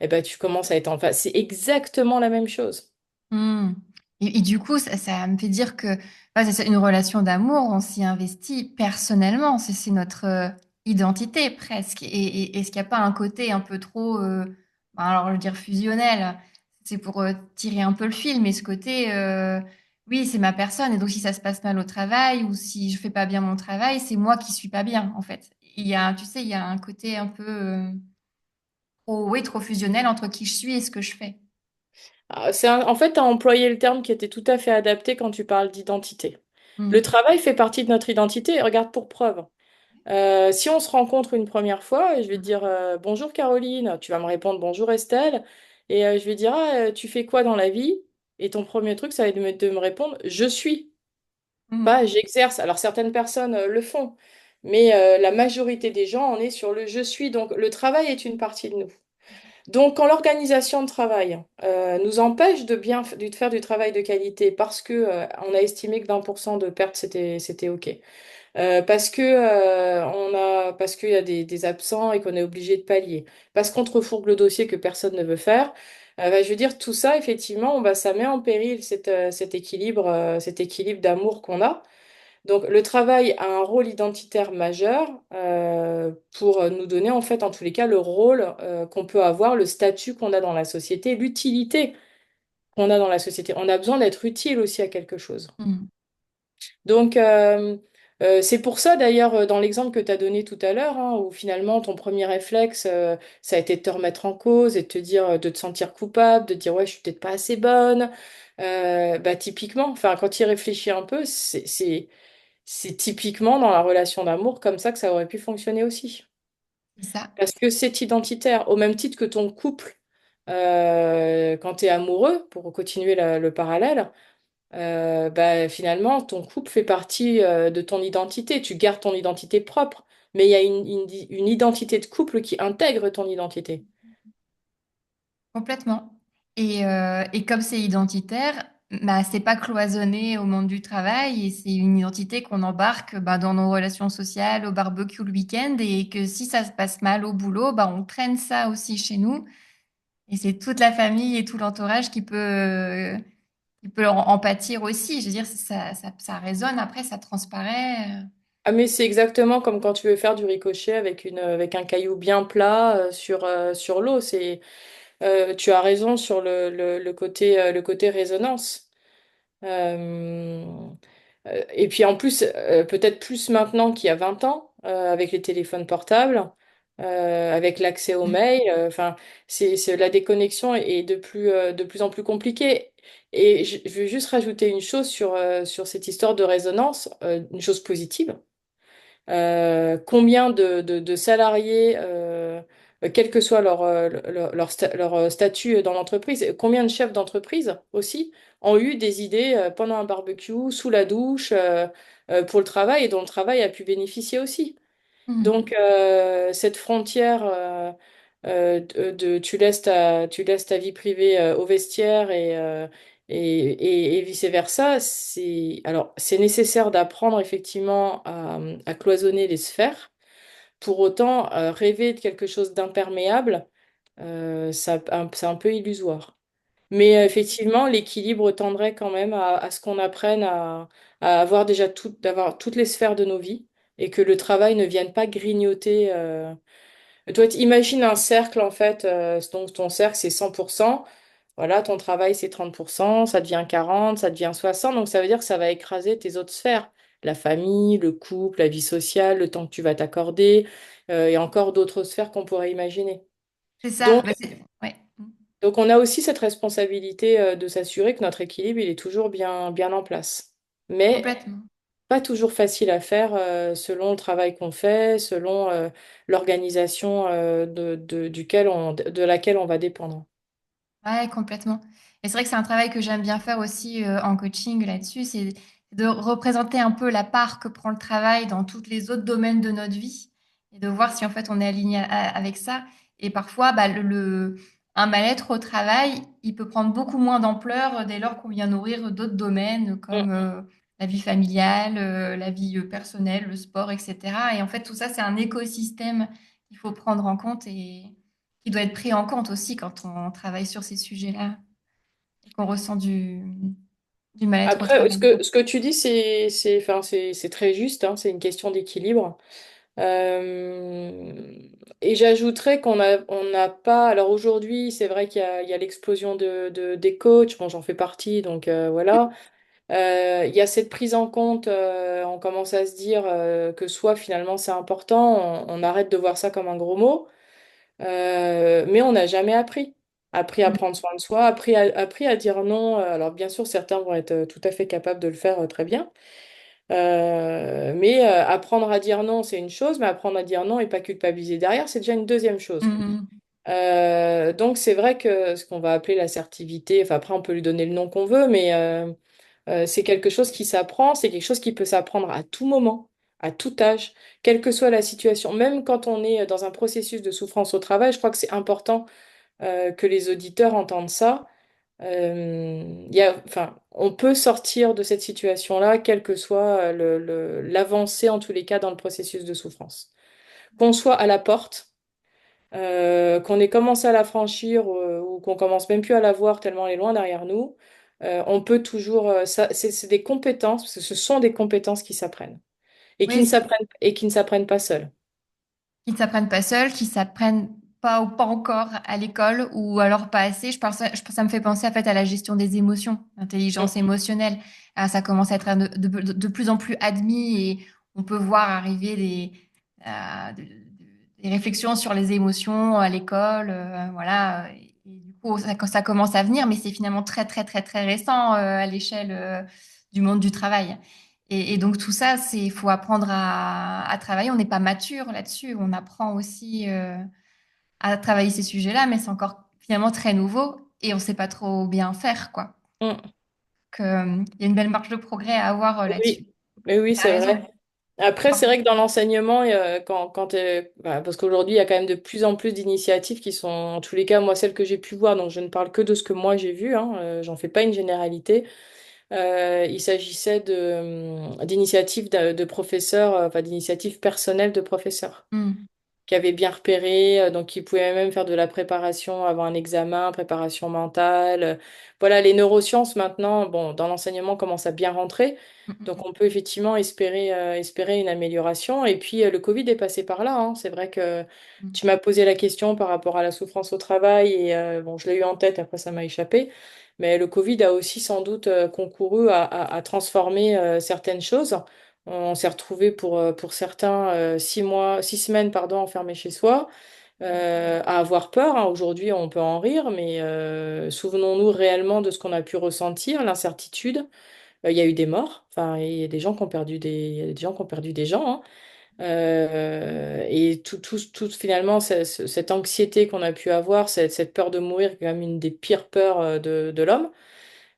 eh ben, tu commences à être enfin, c'est exactement la même chose.
Mm. Et du coup, ça me fait dire que c'est ça, une relation d'amour, on s'y investit personnellement, c'est notre identité presque. Et est-ce qu'il n'y a pas un côté un peu trop, alors je veux dire fusionnel, c'est pour tirer un peu le fil, mais ce côté, oui, c'est ma personne, et donc si ça se passe mal au travail ou si je fais pas bien mon travail, c'est moi qui suis pas bien en fait. Il y a, tu sais, il y a un côté un peu trop, oui, trop fusionnel entre qui je suis et ce que je fais.
Ah, en fait, tu as employé le terme qui était tout à fait adapté quand tu parles d'identité. Le
Mm.
travail fait partie de notre identité, et regarde pour preuve. Si on se rencontre une première fois, et je vais te dire bonjour Caroline, tu vas me répondre bonjour Estelle, et je vais dire tu fais quoi dans la vie? Et ton premier truc, ça va être de me répondre je suis,
Mm.
pas j'exerce. Alors certaines personnes le font, mais la majorité des gens, on est sur le je suis. Donc le travail est une partie de nous. Donc quand l'organisation de travail nous empêche de faire du travail de qualité parce que on a estimé que 20% de pertes c'était OK. Parce qu'il y a des absents et qu'on est obligé de pallier. Parce qu'on te refourgue le dossier que personne ne veut faire. Bah, je veux dire, tout ça, effectivement, bah, ça met en péril cet équilibre d'amour qu'on a. Donc, le travail a un rôle identitaire majeur pour nous donner, en fait, en tous les cas, le rôle qu'on peut avoir, le statut qu'on a dans la société, l'utilité qu'on a dans la société. On a besoin d'être utile aussi à quelque chose.
Mm.
Donc, c'est pour ça d'ailleurs, dans l'exemple que tu as donné tout à l'heure, hein, où finalement ton premier réflexe, ça a été de te remettre en cause et de te dire, de te sentir coupable, de te dire, ouais, je suis peut-être pas assez bonne. Bah, typiquement, enfin, quand tu y réfléchis un peu, c'est typiquement dans la relation d'amour comme ça que ça aurait pu fonctionner aussi.
C'est ça.
Parce que c'est identitaire, au même titre que ton couple, quand tu es amoureux, pour continuer le parallèle. Bah, finalement, ton couple fait partie de ton identité. Tu gardes ton identité propre, mais il y a une identité de couple qui intègre ton identité.
Complètement. Et comme c'est identitaire, bah, c'est pas cloisonné au monde du travail et c'est une identité qu'on embarque bah, dans nos relations sociales, au barbecue le week-end et que si ça se passe mal au boulot, bah, on traîne ça aussi chez nous et c'est toute la famille et tout l'entourage qui peut en pâtir aussi. Je veux dire, ça résonne, après ça transparaît.
Ah, mais c'est exactement comme quand tu veux faire du ricochet avec un caillou bien plat sur l'eau. Tu as raison sur le côté résonance. Euh, et puis en plus, peut-être plus maintenant qu'il y a 20 ans, avec les téléphones portables. avec l'accès aux
Mm.
mails. Enfin, la déconnexion est de plus en plus compliquée. Et je veux juste rajouter une chose sur cette histoire de résonance, une chose positive. Combien de salariés, quel que soit leur statut dans l'entreprise, combien de chefs d'entreprise aussi ont eu des idées pendant un barbecue, sous la douche, pour le travail et dont le travail a pu bénéficier aussi.
Mm.
Donc, cette frontière tu laisses ta vie privée au vestiaire et vice-versa, c'est nécessaire d'apprendre effectivement à cloisonner les sphères. Pour autant, rêver de quelque chose d'imperméable, c'est un peu illusoire. Mais effectivement, l'équilibre tendrait quand même à ce qu'on apprenne à avoir déjà d'avoir toutes les sphères de nos vies et que le travail ne vienne pas grignoter. Toi, imagine un cercle en fait, donc ton cercle c'est 100%, voilà, ton travail c'est 30%, ça devient 40, ça devient 60, donc ça veut dire que ça va écraser tes autres sphères, la famille, le couple, la vie sociale, le temps que tu vas t'accorder, et encore d'autres sphères qu'on pourrait imaginer.
C'est ça.
Donc,
Bah, c'est... Ouais. Mm.
donc on a aussi cette responsabilité de s'assurer que notre équilibre il est toujours bien en place. Mais
Complètement.
pas toujours facile à faire selon le travail qu'on fait, selon l'organisation de laquelle on va dépendre.
Ouais, complètement. Et c'est vrai que c'est un travail que j'aime bien faire aussi en coaching là-dessus, c'est de représenter un peu la part que prend le travail dans tous les autres domaines de notre vie et de voir si en fait on est aligné avec ça. Et parfois, bah, un mal-être au travail, il peut prendre beaucoup moins d'ampleur dès lors qu'on vient nourrir d'autres domaines comme
Mm.
la vie familiale, la vie personnelle, le sport, etc. Et en fait, tout ça, c'est un écosystème qu'il faut prendre en compte et qui doit être pris en compte aussi quand on travaille sur ces sujets-là et qu'on ressent du mal-être au
Après,
travail.
ce que tu dis, enfin, c'est très juste, hein, c'est une question d'équilibre. Euh, et j'ajouterais on n'a pas. Alors aujourd'hui, c'est vrai il y a l'explosion des coachs. Bon, j'en fais partie, donc voilà. Il y a cette prise en compte, on commence à se dire que soit finalement c'est important, on arrête de voir ça comme un gros mot, mais on n'a jamais appris. Appris à
Mm.
prendre soin de soi, appris à dire non. Alors bien sûr, certains vont être tout à fait capables de le faire très bien. Mais apprendre à dire non, c'est une chose, mais apprendre à dire non et pas culpabiliser derrière, c'est déjà une deuxième chose.
Mm.
Donc c'est vrai que ce qu'on va appeler l'assertivité, enfin après on peut lui donner le nom qu'on veut, mais c'est quelque chose qui s'apprend, c'est quelque chose qui peut s'apprendre à tout moment, à tout âge, quelle que soit la situation. Même quand on est dans un processus de souffrance au travail, je crois que c'est important que les auditeurs entendent ça. Enfin, on peut sortir de cette situation-là, quelle que soit l'avancée, en tous les cas, dans le processus de souffrance. Qu'on soit à la porte, qu'on ait commencé à la franchir ou qu'on commence même plus à la voir tellement elle est loin derrière nous, on peut toujours. C'est des compétences, parce que ce sont des compétences qui s'apprennent
Oui,
et qui ne s'apprennent pas seules.
qui ne s'apprennent pas seuls, qui s'apprennent pas ou pas encore à l'école ou alors pas assez. Ça me fait penser en fait à la gestion des émotions, l'intelligence
Mm,
émotionnelle. Ah, ça commence à être de plus en plus admis et on peut voir arriver des réflexions sur les émotions à l'école, voilà. Et du coup, ça commence à venir, mais c'est finalement très très très très récent à l'échelle du monde du travail. Et donc tout ça, il faut apprendre à travailler. On n'est pas mature là-dessus. On apprend aussi à travailler ces sujets-là, mais c'est encore finalement très nouveau et on ne sait pas trop bien faire, quoi.
mm.
Il y a une belle marge de progrès à avoir là-dessus.
Oui, mais oui,
Tu as
c'est
raison.
vrai. Après, c'est vrai que dans l'enseignement, parce qu'aujourd'hui, il y a quand même de plus en plus d'initiatives qui sont, en tous les cas, moi, celles que j'ai pu voir, donc je ne parle que de ce que moi j'ai vu, hein, j'en fais pas une généralité. Il s'agissait d'initiatives de professeurs, enfin d'initiatives personnelles de professeurs
Mm,
qui avait bien repéré, donc qui pouvait même faire de la préparation avant un examen, préparation mentale. Voilà, les neurosciences maintenant, bon, dans l'enseignement commencent à bien rentrer,
mm,
donc
mm,
on peut effectivement espérer une amélioration. Et puis le Covid est passé par là, hein. C'est vrai que
mm.
tu m'as posé la question par rapport à la souffrance au travail et bon, je l'ai eu en tête, après ça m'a échappé. Mais le Covid a aussi sans doute concouru à transformer certaines choses. On s'est retrouvé pour certains 6 mois, 6 semaines, pardon, enfermés chez soi, à avoir peur, hein. Aujourd'hui, on peut en rire, mais souvenons-nous réellement de ce qu'on a pu ressentir, l'incertitude. Il y a eu des morts, enfin, il y a des gens qui ont perdu il y a des gens qui ont perdu des gens, hein. Et finalement, cette anxiété qu'on a pu avoir, cette peur de mourir, qui est quand même une des pires peurs de l'homme,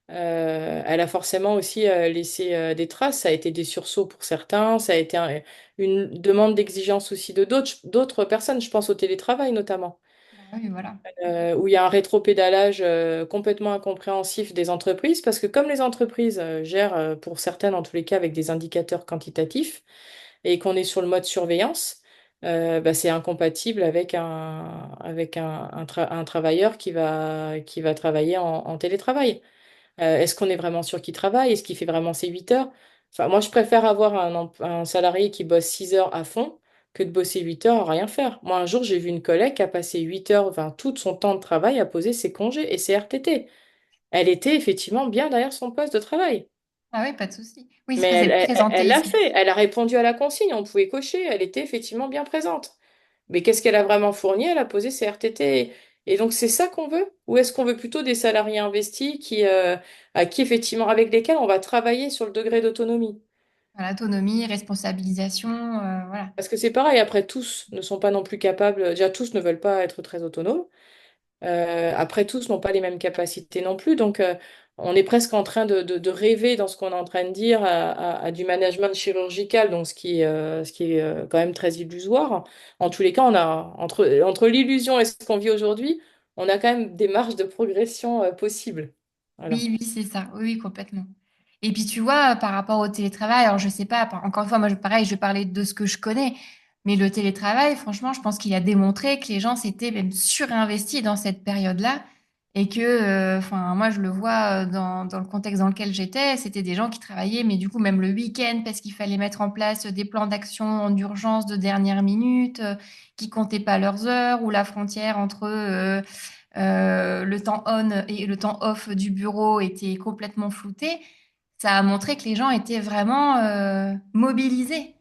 elle a forcément aussi laissé des traces. Ça a été des sursauts pour certains, ça a été une demande d'exigence aussi de d'autres personnes. Je pense au télétravail notamment,
Bah oui, voilà.
où il y a un rétropédalage complètement incompréhensif des entreprises, parce que comme les entreprises gèrent, pour certaines en tous les cas, avec des indicateurs quantitatifs, et qu'on est sur le mode surveillance, bah, c'est incompatible avec un travailleur qui va travailler en télétravail. Est-ce qu'on est vraiment sûr qu'il travaille? Est-ce qu'il fait vraiment ses 8 heures? Enfin, moi, je préfère avoir un salarié qui bosse 6 heures à fond que de bosser 8 heures à rien faire. Moi, un jour, j'ai vu une collègue qui a passé 8 heures, enfin, tout son temps de travail à poser ses congés et ses RTT. Elle était effectivement bien derrière son poste de travail.
Ah oui, pas de souci. Oui,
Mais
ça, c'est le
elle l'a
présentéisme.
fait. Elle a répondu à la consigne. On pouvait cocher. Elle était effectivement bien présente. Mais qu'est-ce qu'elle a vraiment fourni? Elle a posé ses RTT. Et donc, c'est ça qu'on veut? Ou est-ce qu'on veut plutôt des salariés investis à qui, effectivement, avec lesquels on va travailler sur le degré d'autonomie?
Voilà, autonomie, responsabilisation, voilà.
Parce que c'est pareil, après, tous ne sont pas non plus capables, déjà, tous ne veulent pas être très autonomes. Après, tous n'ont pas les mêmes capacités non plus. Donc, on est presque en train de rêver dans ce qu'on est en train de dire à du management chirurgical, donc ce qui est quand même très illusoire. En tous les cas, on a, entre l'illusion et ce qu'on vit aujourd'hui, on a quand même des marges de progression possibles. Voilà.
Oui, oui, c'est ça. Oui, oui, complètement. Et puis, tu vois, par rapport au télétravail, alors je sais pas, encore une fois, moi, pareil, je parlais de ce que je connais, mais le télétravail, franchement, je pense qu'il a démontré que les gens s'étaient même surinvestis dans cette période-là et que, enfin, moi, je le vois dans le contexte dans lequel j'étais, c'était des gens qui travaillaient, mais du coup, même le week-end, parce qu'il fallait mettre en place des plans d'action en urgence de dernière minute, qui comptaient pas leurs heures, ou la frontière entre le temps on et le temps off du bureau était complètement flouté, ça a montré que les gens étaient vraiment mobilisés.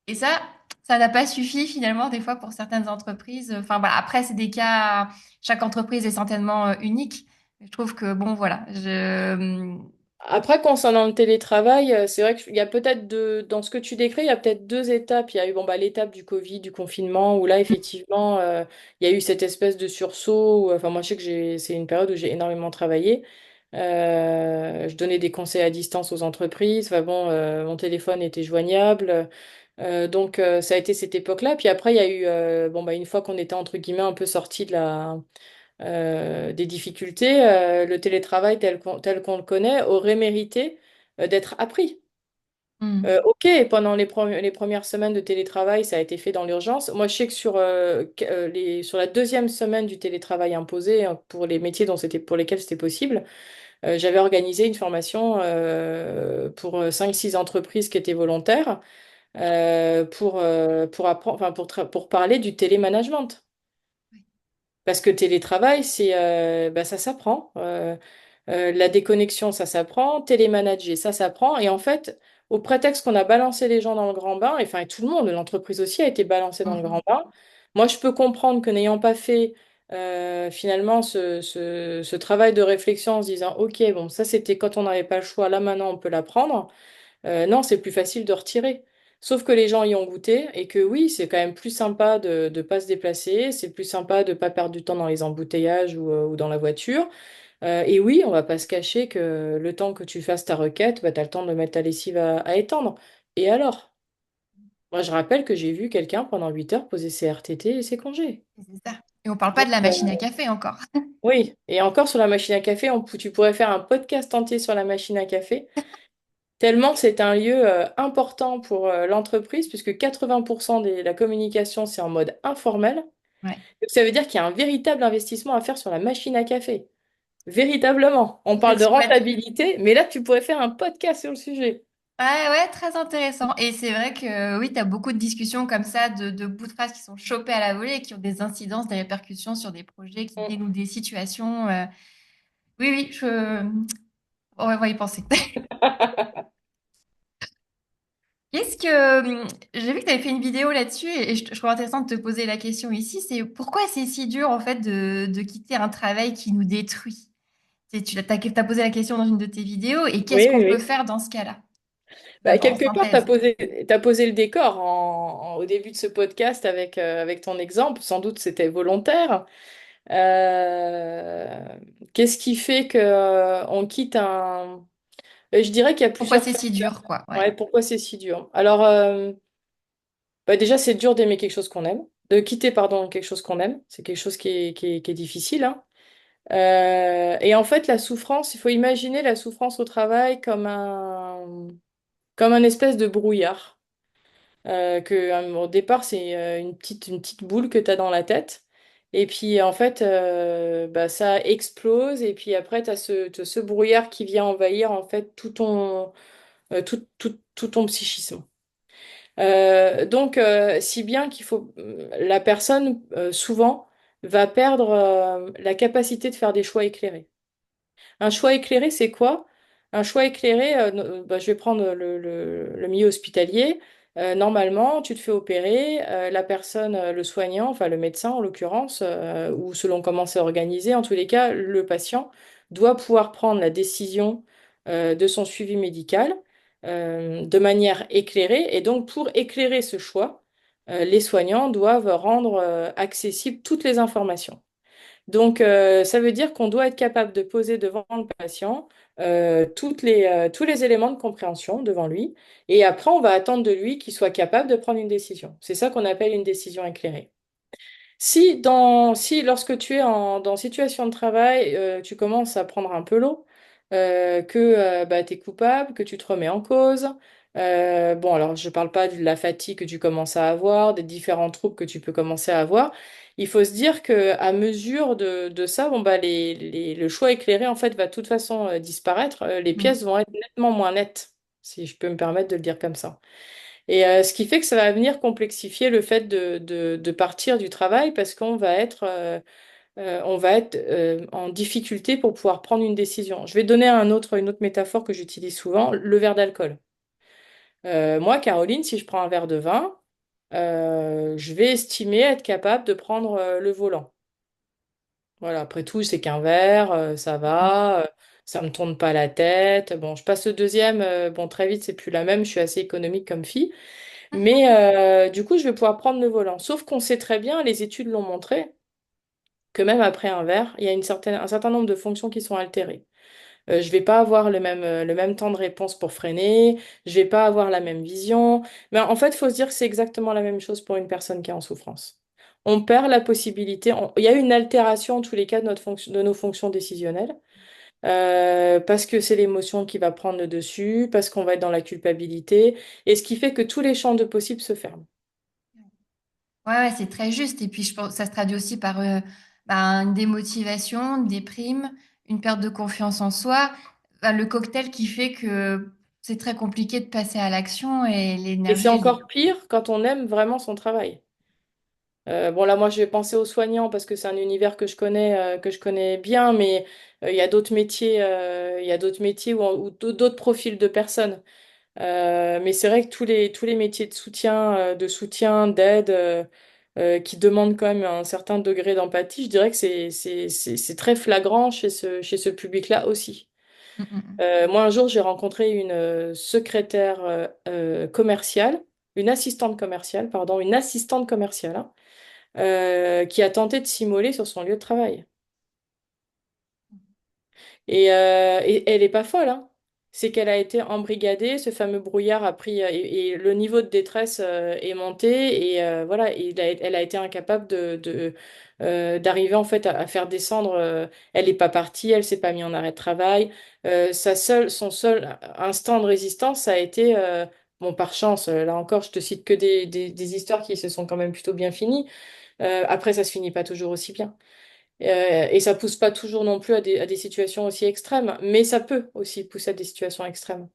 Et ça n'a pas suffi finalement des fois pour certaines entreprises. Enfin voilà, après c'est des cas, chaque entreprise est certainement unique. Je trouve que bon voilà,
Après, concernant le télétravail, c'est vrai qu'il y a peut-être dans ce que tu décris, il y a peut-être deux étapes. Il y a eu bon, bah, l'étape du Covid, du confinement, où là, effectivement, il y a eu cette espèce de sursaut. Enfin, moi, je sais que c'est une période où j'ai énormément travaillé. Je donnais des conseils à distance aux entreprises. Enfin, bon, mon téléphone était joignable. Donc, ça a été cette époque-là. Puis après, il y a eu, bon, bah, une fois qu'on était, entre guillemets, un peu sorti des difficultés, le télétravail tel qu'on le connaît aurait mérité d'être appris.
Hmm.
Ok, pendant les premières semaines de télétravail, ça a été fait dans l'urgence. Moi, je sais que sur la deuxième semaine du télétravail imposé, hein, pour les métiers pour lesquels c'était possible, j'avais organisé une formation pour 5-6 entreprises qui étaient volontaires pour apprendre, enfin, pour parler du télémanagement. Parce que télétravail, bah, ça s'apprend. La déconnexion, ça s'apprend. Télémanager, ça s'apprend. Et en fait, au prétexte qu'on a balancé les gens dans le grand bain, et enfin et tout le monde, l'entreprise aussi a été balancée dans le grand
Mhm.
bain. Moi, je peux comprendre que n'ayant pas fait finalement ce travail de réflexion en se disant, OK, bon, ça c'était quand on n'avait pas le choix, là maintenant on peut l'apprendre. Non, c'est plus facile de retirer. Sauf que les gens y ont goûté et que oui, c'est quand même plus sympa de ne pas se déplacer, c'est plus sympa de ne pas perdre du temps dans les embouteillages ou dans la voiture. Et oui, on va pas se cacher que le temps que tu fasses ta requête, bah, tu as le temps de mettre ta lessive à étendre. Et alors? Moi, je rappelle que j'ai vu quelqu'un pendant 8 heures poser ses RTT et ses congés.
C'est ça. Et on parle pas
Donc,
de la machine à café encore.
oui, et encore sur la machine à café, tu pourrais faire un podcast entier sur la machine à café. Tellement c'est un lieu important pour l'entreprise, puisque 80% de la communication, c'est en mode informel.
Ouais.
Donc, ça veut dire qu'il y a un véritable investissement à faire sur la machine à café. Véritablement. On
Je
parle
le
de
souhaite.
rentabilité, mais là, tu pourrais faire un podcast sur le sujet.
Ouais, ouais, très intéressant. Et c'est vrai que oui, tu as beaucoup de discussions comme ça, de bouts de phrases qui sont chopés à la volée et qui ont des incidences, des répercussions sur des projets qui
Mm.
dénouent des situations. Oui, oui, on va y penser. Qu'est-ce que j'ai vu que tu avais fait une vidéo là-dessus et je trouve intéressant de te poser la question ici, c'est pourquoi c'est si dur en fait de quitter un travail qui nous détruit? T'as posé la question dans une de tes vidéos et qu'est-ce
Oui, oui,
qu'on peut
oui.
faire dans ce cas-là?
Bah,
D'abord en
quelque part, tu as
synthèse.
posé le décor au début de ce podcast avec ton exemple. Sans doute, c'était volontaire. Euh, Qu'est-ce qui fait que on quitte un... Je dirais qu'il y a
Pourquoi
plusieurs
c'est si
facteurs.
dur, quoi? Ouais.
Ouais, pourquoi c'est si dur? Alors, bah, déjà, c'est dur d'aimer quelque chose qu'on aime. De quitter, pardon, quelque chose qu'on aime. C'est quelque chose qui est difficile, hein. Et en fait, la souffrance, il faut imaginer la souffrance au travail comme un espèce de brouillard. Au départ, c'est une petite boule que tu as dans la tête. Et puis, en fait, bah, ça explose. Et puis après, tu as t'as ce brouillard qui vient envahir, en fait, tout ton psychisme. Donc, si bien qu'il faut... La personne, souvent, va perdre la capacité de faire des choix éclairés. Un choix éclairé, c'est quoi? Un choix éclairé, bah, je vais prendre le milieu hospitalier. Normalement, tu te fais opérer, la personne, le soignant, enfin le médecin en l'occurrence, ou selon comment c'est organisé, en tous les cas, le patient doit pouvoir prendre la décision de son suivi médical de manière éclairée. Et donc, pour éclairer ce choix, les soignants doivent rendre accessibles toutes les informations. Donc, ça veut dire qu'on doit être capable de poser devant le patient tous les éléments de compréhension devant lui. Et après, on va attendre de lui qu'il soit capable de prendre une décision. C'est ça qu'on appelle une décision éclairée. Si lorsque tu es dans situation de travail, tu commences à prendre un peu l'eau, que bah, tu es coupable, que tu te remets en cause, bon, alors je ne parle pas de la fatigue que tu commences à avoir, des différents troubles que tu peux commencer à avoir. Il faut se dire que à mesure de ça, bon, bah, le choix éclairé en fait va de toute façon disparaître. Les
Mm.
pièces vont être nettement moins nettes, si je peux me permettre de le dire comme ça. Et ce qui fait que ça va venir complexifier le fait de partir du travail parce qu'on va être en difficulté pour pouvoir prendre une décision. Je vais donner une autre métaphore que j'utilise souvent, le verre d'alcool. Moi, Caroline, si je prends un verre de vin, je vais estimer être capable de prendre le volant. Voilà, après tout, c'est qu'un verre, ça
Mm.
va, ça me tourne pas la tête. Bon, je passe au deuxième, bon, très vite, c'est plus la même, je suis assez économique comme fille. Mais du coup, je vais pouvoir prendre le volant. Sauf qu'on sait très bien, les études l'ont montré, que même après un verre, il y a un certain nombre de fonctions qui sont altérées. Je vais pas avoir le même temps de réponse pour freiner, je vais pas avoir la même vision. Mais en fait, il faut se dire que c'est exactement la même chose pour une personne qui est en souffrance. On perd la possibilité, il y a une altération en tous les cas de nos fonctions décisionnelles, parce que c'est l'émotion qui va prendre le dessus, parce qu'on va être dans la culpabilité, et ce qui fait que tous les champs de possibles se ferment.
Ouais, ouais, c'est très juste. Et puis, je pense que ça se traduit aussi par une démotivation, une déprime, une perte de confiance en soi. Le cocktail qui fait que c'est très compliqué de passer à l'action et
Et c'est
l'énergie, elle est...
encore pire quand on aime vraiment son travail. Bon, là, moi, je vais penser aux soignants parce que c'est un univers que je connais bien, mais il y a d'autres métiers ou d'autres profils de personnes. Mais c'est vrai que tous les métiers de soutien, d'aide, qui demandent quand même un certain degré d'empathie, je dirais que c'est très flagrant chez ce public-là aussi.
Mm, mm, mm.
Moi, un jour, j'ai rencontré une secrétaire commerciale, une assistante commerciale, hein, qui a tenté de s'immoler sur son lieu de travail. Et elle n'est pas folle, hein. C'est qu'elle a été embrigadée, ce fameux brouillard a pris, et le niveau de détresse est monté, et voilà, elle a été incapable d'arriver en fait à faire descendre. Elle n'est pas partie, elle s'est pas mise en arrêt de travail. Son seul instant de résistance, ça a été, bon, par chance, là encore, je te cite que des histoires qui se sont quand même plutôt bien finies. Après, ça se finit pas toujours aussi bien. Et ça pousse pas toujours non plus à des situations aussi extrêmes, mais ça peut aussi pousser à des situations extrêmes.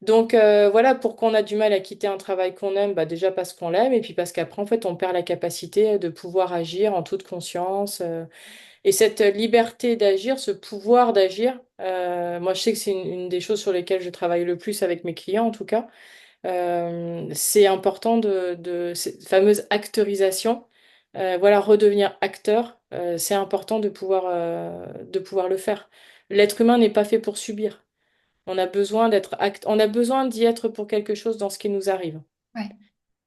Donc voilà, pourquoi on a du mal à quitter un travail qu'on aime, bah déjà parce qu'on l'aime, et puis parce qu'après, en fait, on perd la capacité de pouvoir agir en toute conscience. Et cette liberté d'agir, ce pouvoir d'agir, moi je sais que c'est une des choses sur lesquelles je travaille le plus avec mes clients en tout cas. c'est important cette fameuse acteurisation. Voilà, redevenir acteur, c'est important de pouvoir le faire. L'être humain n'est pas fait pour subir. On a besoin d'y être pour quelque chose dans ce qui nous arrive.
Ouais.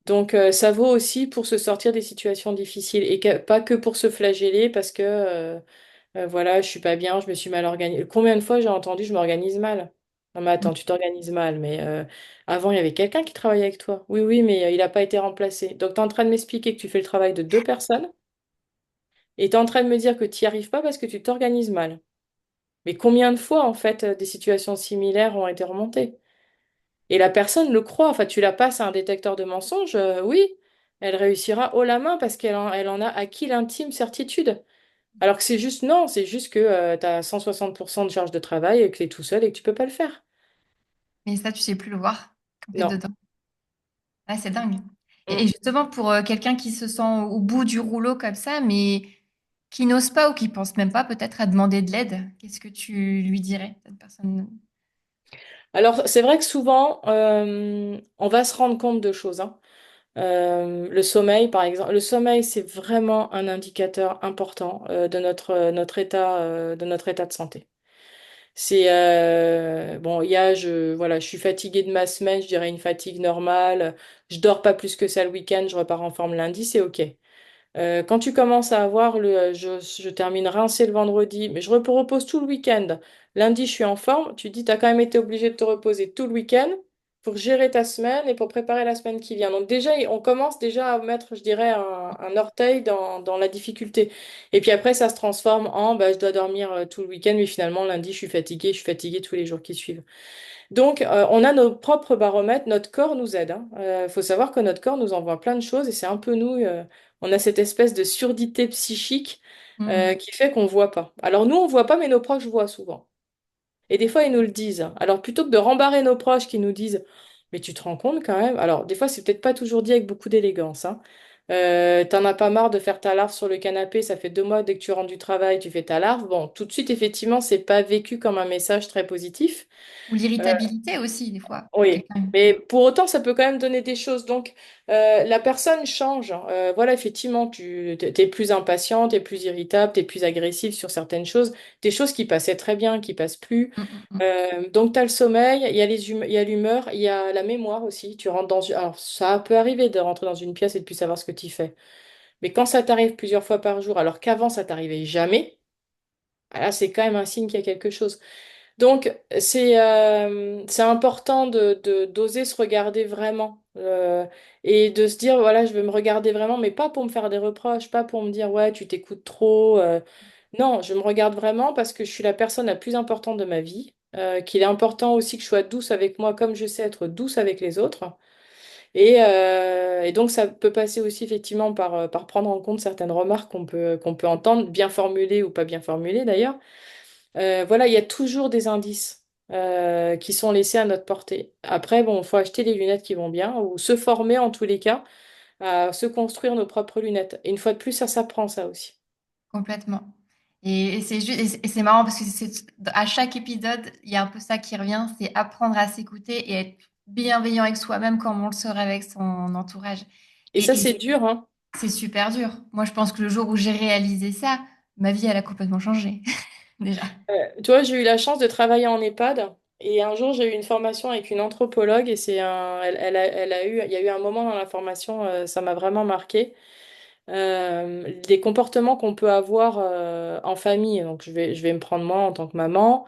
Donc, ça vaut aussi pour se sortir des situations difficiles et pas que pour se flageller parce que voilà, je suis pas bien, je me suis mal organisée. Combien de fois j'ai entendu je m'organise mal? Non, mais attends, tu t'organises mal, mais avant il y avait quelqu'un qui travaillait avec toi. Oui, oui, mais il n'a pas été remplacé. Donc, tu es en train de m'expliquer que tu fais le travail de deux personnes et tu es en train de me dire que tu n'y arrives pas parce que tu t'organises mal. Mais combien de fois, en fait, des situations similaires ont été remontées? Et la personne le croit. Enfin, tu la passes à un détecteur de mensonges, oui, elle réussira haut la main parce elle en a acquis l'intime certitude. Alors que c'est juste non, c'est juste que tu as 160% de charge de travail et que tu es tout seul et que tu peux pas le faire.
Mais ça, tu sais plus le voir quand t'es
Non.
dedans. Ah, c'est dingue. Et
Mm.
justement, pour quelqu'un qui se sent au bout du rouleau comme ça, mais qui n'ose pas ou qui pense même pas peut-être à demander de l'aide, qu'est-ce que tu lui dirais, cette personne?
Alors, c'est vrai que souvent, on va se rendre compte de choses, hein. Le sommeil, par exemple. Le sommeil, c'est vraiment un indicateur important de notre état de santé. C'est bon, voilà, je suis fatiguée de ma semaine, je dirais une fatigue normale. Je dors pas plus que ça le week-end, je repars en forme lundi, c'est OK. Quand tu commences à avoir je termine rincé le vendredi, mais je repose tout le week-end. Lundi, je suis en forme. Tu te dis, tu as quand même été obligé de te reposer tout le week-end pour gérer ta semaine et pour préparer la semaine qui vient. Donc déjà, on commence déjà à mettre, je dirais, un orteil dans la difficulté. Et puis après, ça se transforme en, bah, je dois dormir tout le week-end, mais finalement, lundi, je suis fatiguée tous les jours qui suivent. Donc, on a nos propres baromètres, notre corps nous aide, hein. Faut savoir que notre corps nous envoie plein de choses et c'est un peu nous, on a cette espèce de surdité psychique
Mm.
qui fait qu'on voit pas. Alors nous, on voit pas, mais nos proches voient souvent. Et des fois, ils nous le disent. Alors plutôt que de rembarrer nos proches qui nous disent, mais tu te rends compte quand même. Alors des fois, c'est peut-être pas toujours dit avec beaucoup d'élégance, hein. T'en as pas marre de faire ta larve sur le canapé, ça fait 2 mois dès que tu rentres du travail, tu fais ta larve. Bon, tout de suite, effectivement, c'est pas vécu comme un message très positif.
Ou l'irritabilité aussi, des fois, de
Oui,
quelqu'un.
mais pour autant, ça peut quand même donner des choses. Donc, la personne change. Voilà, effectivement, tu es plus impatient, tu es plus irritable, tu es plus agressif sur certaines choses. Des choses qui passaient très bien, qui passent plus.
Mm, mm, mm.
Donc, tu as le sommeil, il y a l'humeur, il y a la mémoire aussi. Tu rentres Alors, ça peut arriver de rentrer dans une pièce et de plus savoir ce que tu fais. Mais quand ça t'arrive plusieurs fois par jour, alors qu'avant, ça t'arrivait jamais, là, c'est quand même un signe qu'il y a quelque chose. Donc, c'est important d'oser se regarder vraiment et de se dire, voilà, je vais me regarder vraiment, mais pas pour me faire des reproches, pas pour me dire, ouais, tu t'écoutes trop. Non, je me regarde vraiment parce que je suis la personne la plus importante de ma vie, qu'il est important aussi que je sois douce avec moi comme je sais être douce avec les autres. Et donc, ça peut passer aussi effectivement par prendre en compte certaines remarques qu'on peut entendre, bien formulées ou pas bien formulées d'ailleurs. Voilà, il y a toujours des indices qui sont laissés à notre portée. Après, bon, il faut acheter les lunettes qui vont bien ou se former en tous les cas à se construire nos propres lunettes. Et une fois de plus, ça s'apprend ça aussi.
Complètement. Et et c'est marrant parce que à chaque épisode, il y a un peu ça qui revient, c'est apprendre à s'écouter et être bienveillant avec soi-même comme on le serait avec son entourage.
Et ça,
Et
c'est dur, hein.
c'est super dur. Moi, je pense que le jour où j'ai réalisé ça, ma vie, elle a complètement changé, déjà.
Tu vois, j'ai eu la chance de travailler en EHPAD. Et un jour, j'ai eu une formation avec une anthropologue et il y a eu un moment dans la formation, ça m'a vraiment marqué. Des comportements qu'on peut avoir en famille. Donc, je vais me prendre moi en tant que maman.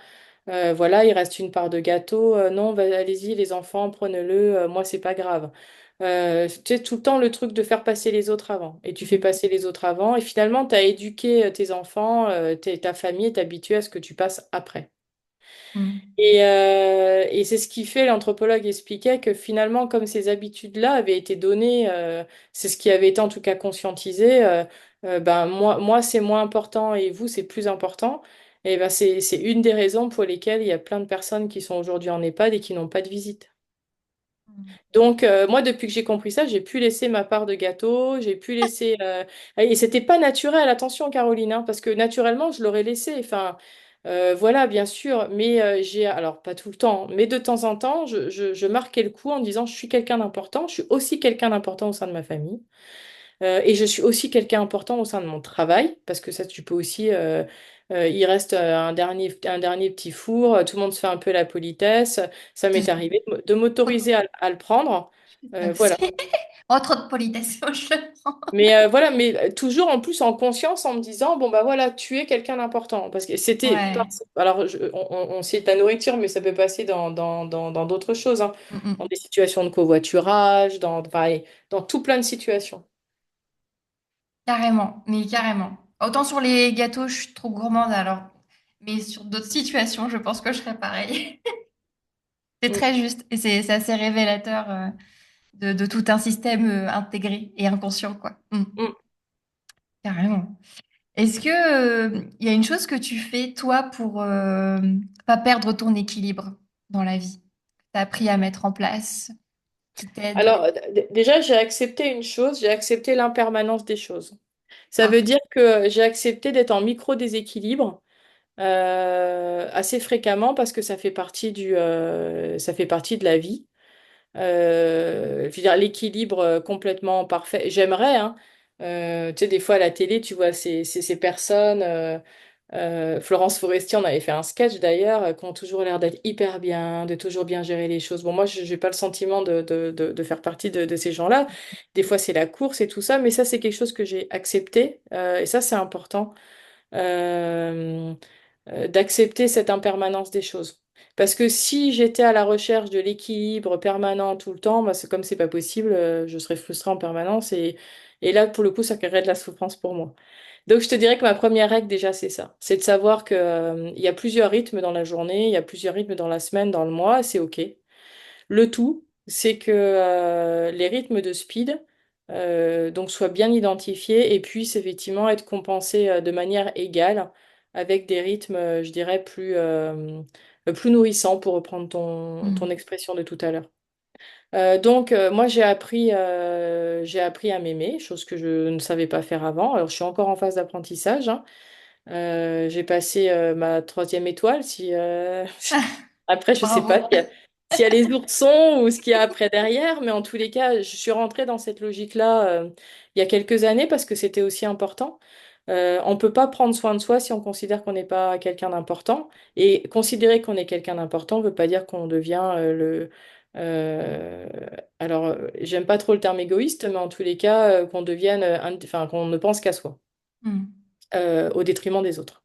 Voilà, il reste une part de gâteau. Non, allez-y, les enfants, prenez-le. Moi, c'est pas grave. Tu sais, tout le temps le truc de faire passer les autres avant. Et tu fais passer les autres avant. Et finalement, tu as éduqué tes enfants, ta famille est habituée à ce que tu passes après.
Mm.
Et c'est ce qui fait, l'anthropologue expliquait que finalement, comme ces habitudes-là avaient été données, c'est ce qui avait été en tout cas conscientisé, ben moi c'est moins important et vous c'est plus important. Et ben c'est une des raisons pour lesquelles il y a plein de personnes qui sont aujourd'hui en EHPAD et qui n'ont pas de visite.
Mm.
Donc moi depuis que j'ai compris ça, j'ai pu laisser ma part de gâteau, j'ai pu laisser et c'était pas naturel, attention Caroline, hein, parce que naturellement je l'aurais laissé. Enfin Voilà, bien sûr, mais alors pas tout le temps, mais de temps en temps, je marquais le coup en disant je suis quelqu'un d'important, je suis aussi quelqu'un d'important au sein de ma famille, et je suis aussi quelqu'un d'important au sein de mon travail, parce que ça, tu peux aussi, il reste un dernier petit four, tout le monde se fait un peu la politesse, ça m'est arrivé de m'autoriser à le prendre, voilà.
Aussi. Oh, trop de politesse, je le prends.
Mais voilà, mais toujours en plus en conscience, en me disant, bon bah voilà, tu es quelqu'un d'important. Parce que
Ouais.
alors on cite la nourriture, mais ça peut passer dans d'autres choses, hein.
Mm,
Dans
mm.
des situations de covoiturage, pareil, dans tout plein de situations.
Carrément, mais carrément. Autant sur les gâteaux, je suis trop gourmande alors. Mais sur d'autres situations, je pense que je serais pareil. C'est
Mm,
très juste et c'est assez révélateur de tout un système intégré et inconscient, quoi.
mm.
Carrément. Est-ce que, il y a une chose que tu fais, toi, pour pas perdre ton équilibre dans la vie? T'as appris à mettre en place, qui t'aide?
Alors, déjà, j'ai accepté une chose, j'ai accepté l'impermanence des choses. Ça veut
Ah,
dire que j'ai accepté d'être en micro-déséquilibre assez fréquemment parce que ça fait partie de la vie. Je veux dire, l'équilibre complètement parfait. J'aimerais, hein. Tu sais, des fois à la télé, tu vois ces personnes. Florence Foresti, on avait fait un sketch d'ailleurs, qui ont toujours l'air d'être hyper bien, de toujours bien gérer les choses. Bon, moi, je n'ai pas le sentiment de faire partie de ces gens-là. Des fois, c'est la course et tout ça, mais ça, c'est quelque chose que j'ai accepté, et ça, c'est important. Euh, d'accepter cette impermanence des choses. Parce que si j'étais à la recherche de l'équilibre permanent tout le temps, bah, c'est comme c'est pas possible, je serais frustrée en permanence et là, pour le coup, ça créerait de la souffrance pour moi. Donc, je te dirais que ma première règle, déjà, c'est ça. C'est de savoir que, il y a plusieurs rythmes dans la journée, il y a plusieurs rythmes dans la semaine, dans le mois, et c'est OK. Le tout, c'est que les rythmes de speed donc soient bien identifiés et puissent effectivement être compensés de manière égale avec des rythmes, je dirais, plus nourrissants pour reprendre ton
hmm.
expression de tout à l'heure. Donc moi j'ai appris à m'aimer, chose que je ne savais pas faire avant. Alors je suis encore en phase d'apprentissage, hein. J'ai passé ma troisième étoile. Si, Après, je sais pas
Bravo.
s'il y a les oursons ou ce qu'il y a après derrière, mais en tous les cas, je suis rentrée dans cette logique-là il y a quelques années parce que c'était aussi important. On peut pas prendre soin de soi si on considère qu'on n'est pas quelqu'un d'important. Et considérer qu'on est quelqu'un d'important ne veut pas dire qu'on devient euh, alors, j'aime pas trop le terme égoïste, mais en tous les cas, qu'on devienne, enfin, qu'on ne pense qu'à soi,
Hmm,
au détriment des autres.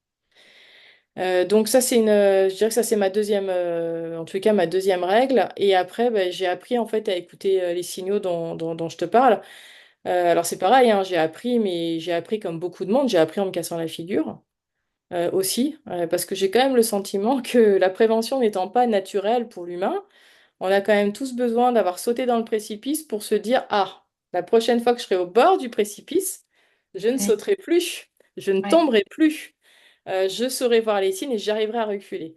Donc ça je dirais que ça c'est ma deuxième, en tout cas ma deuxième règle. Et après, ben, j'ai appris en fait à écouter les signaux dont je te parle. Alors c'est pareil, hein, j'ai appris, mais j'ai appris comme beaucoup de monde, j'ai appris en me cassant la figure aussi, parce que j'ai quand même le sentiment que la prévention n'étant pas naturelle pour l'humain, on a quand même tous besoin d'avoir sauté dans le précipice pour se dire, ah, la prochaine fois que je serai au bord du précipice, je ne
ouais,
sauterai plus, je ne
ouais.
tomberai plus. Je saurai voir les signes et j'arriverai à reculer.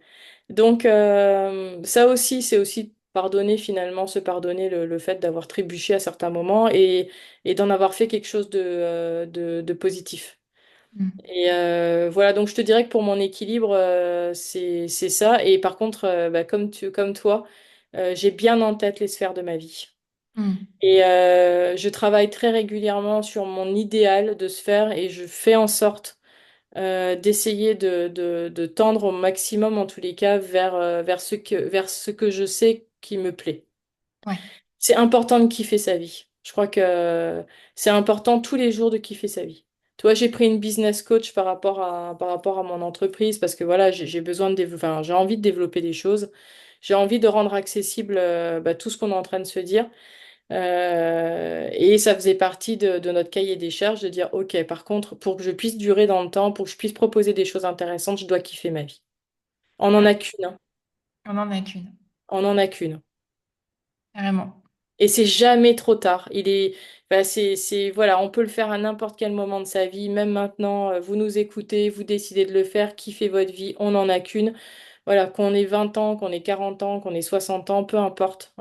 Donc ça aussi, c'est aussi pardonner finalement, se pardonner le fait d'avoir trébuché à certains moments et d'en avoir fait quelque chose de positif.
Hmm,
Et voilà, donc je te dirais que pour mon équilibre, c'est ça. Et par contre, bah, comme toi, j'ai bien en tête les sphères de ma vie.
hmm,
Et je travaille très régulièrement sur mon idéal de sphère et je fais en sorte d'essayer de tendre au maximum, en tous les cas, vers ce que je sais qui me plaît.
ouais.
C'est important de kiffer sa vie. Je crois que c'est important tous les jours de kiffer sa vie. Toi, j'ai pris une business coach par rapport à mon entreprise parce que voilà, j'ai besoin de développer, enfin, j'ai envie de développer des choses. J'ai envie de rendre accessible bah, tout ce qu'on est en train de se dire. Et ça faisait partie de notre cahier des charges de dire, OK, par contre, pour que je puisse durer dans le temps, pour que je puisse proposer des choses intéressantes, je dois kiffer ma vie. On n'en
Ouais.
a qu'une, hein.
On n'en a qu'une,
On n'en a qu'une.
carrément.
Et c'est jamais trop tard. Bah, voilà, on peut le faire à n'importe quel moment de sa vie, même maintenant, vous nous écoutez, vous décidez de le faire, kiffez votre vie, on n'en a qu'une. Voilà, qu'on ait 20 ans, qu'on ait 40 ans, qu'on ait 60 ans, peu importe.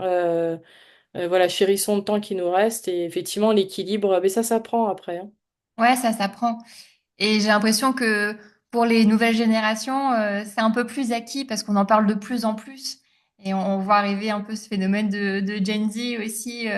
Voilà, chérissons le temps qui nous reste et effectivement, l'équilibre, mais ça s'apprend après, hein.
Ouais, ça s'apprend. Et j'ai l'impression que pour les nouvelles générations, c'est un peu plus acquis parce qu'on en parle de plus en plus. Et on voit arriver un peu ce phénomène de Gen Z aussi,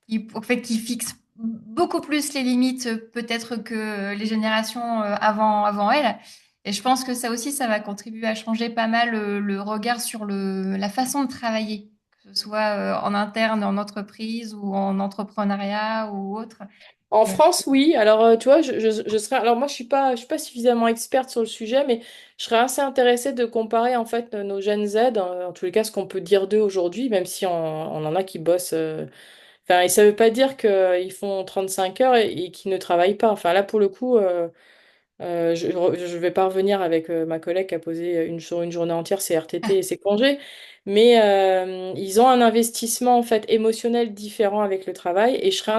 qui, au fait, qui fixe beaucoup plus les limites peut-être que les générations avant elles. Et je pense que ça aussi, ça va contribuer à changer pas mal le regard sur la façon de travailler, que ce soit en interne, en entreprise ou en entrepreneuriat ou autre.
En
Et,
France, oui. Alors, tu vois, je serais. Alors, moi, je suis pas suffisamment experte sur le sujet, mais je serais assez intéressée de comparer en fait nos jeunes Z, en tous les cas, ce qu'on peut dire d'eux aujourd'hui, même si on en a qui bossent. Enfin, et ça veut pas dire qu'ils font 35 heures et qu'ils ne travaillent pas. Enfin, là, pour le coup. Je vais pas revenir avec ma collègue qui a posé sur une journée entière ses RTT et ses congés, mais ils ont un investissement en fait émotionnel différent avec le travail et je serais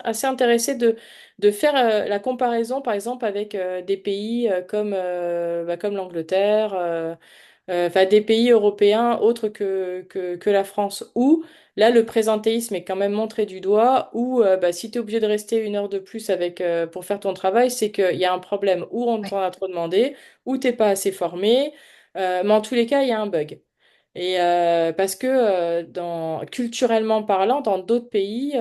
assez intéressée de faire la comparaison par exemple avec des pays comme l'Angleterre, enfin des pays européens autres que la France, où là le présentéisme est quand même montré du doigt, où bah, si tu es obligé de rester une heure de plus pour faire ton travail, c'est qu'il y a un problème, ou on
ouais,
t'en a trop demandé, ou t'es pas assez formé, mais en tous les cas, il y a un bug. Et parce que culturellement parlant, dans d'autres pays,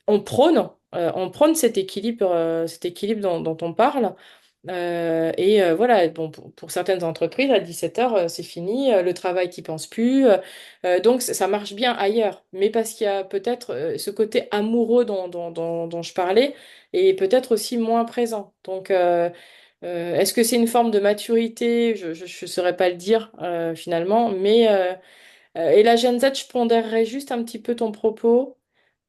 on prône cet équilibre dont on parle. Voilà, bon, pour certaines entreprises, à 17 heures, c'est fini, le travail qui pense plus. Donc, ça marche bien ailleurs. Mais parce qu'il y a peut-être ce côté amoureux dont je parlais et peut-être aussi moins présent. Donc, est-ce que c'est une forme de maturité? Je ne saurais pas le dire finalement. Et la Gen Z, je pondérerais juste un petit peu ton propos.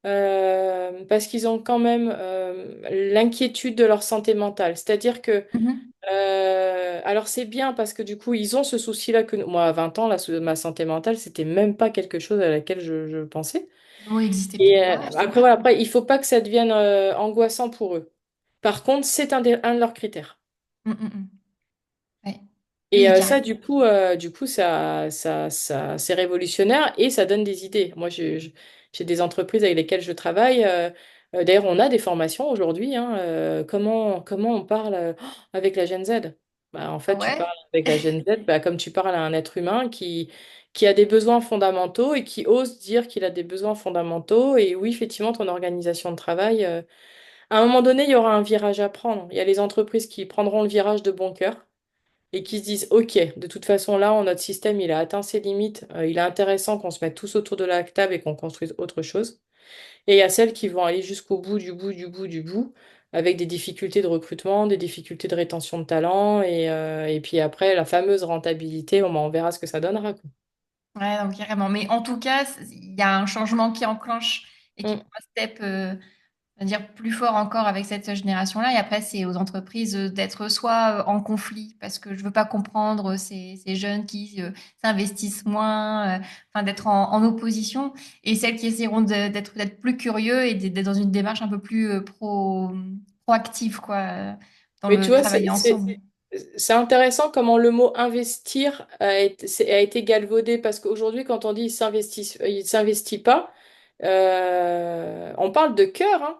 Parce qu'ils ont quand même l'inquiétude de leur santé mentale. C'est-à-dire que
mhm.
alors c'est bien parce que du coup, ils ont ce souci-là que moi, à 20 ans, là, ma santé mentale, c'était même pas quelque chose à laquelle je pensais.
Le mot n'existait
Et
pour moi, c'est
après,
vrai.
voilà, après, il faut pas que ça devienne angoissant pour eux. Par contre, c'est un de leurs critères.
Mm, mm, mm. Ouais.
Et
Oui,
ça,
carrément.
du coup, c'est révolutionnaire et ça donne des idées. Moi, j'ai des entreprises avec lesquelles je travaille. D'ailleurs, on a des formations aujourd'hui, hein, comment on parle avec la Gen Z. Bah, en
Ah
fait, tu
ouais?
parles avec la Gen Z bah, comme tu parles à un être humain qui a des besoins fondamentaux et qui ose dire qu'il a des besoins fondamentaux. Et oui, effectivement, ton organisation de travail, à un moment donné, il y aura un virage à prendre. Il y a les entreprises qui prendront le virage de bon cœur et qui se disent, OK, de toute façon, là, notre système, il a atteint ses limites, il est intéressant qu'on se mette tous autour de la table et qu'on construise autre chose. Et il y a celles qui vont aller jusqu'au bout, du bout, du bout, du bout, avec des difficultés de recrutement, des difficultés de rétention de talent, et puis après, la fameuse rentabilité, bon, bah, on verra ce que ça donnera, quoi.
Ouais, donc carrément. Mais en tout cas, il y a un changement qui enclenche et qui
Mm.
prend un step, on va dire, plus fort encore avec cette génération-là. Et après, c'est aux entreprises d'être soit en conflit, parce que je veux pas comprendre ces jeunes qui s'investissent moins, enfin, d'être en opposition, et celles qui essaieront d'être plus curieux et d'être dans une démarche un peu plus proactive, quoi, dans
Mais tu
le
vois,
travailler ensemble.
c'est intéressant comment le mot investir a été galvaudé parce qu'aujourd'hui, quand on dit il s'investit pas, on parle de cœur, hein.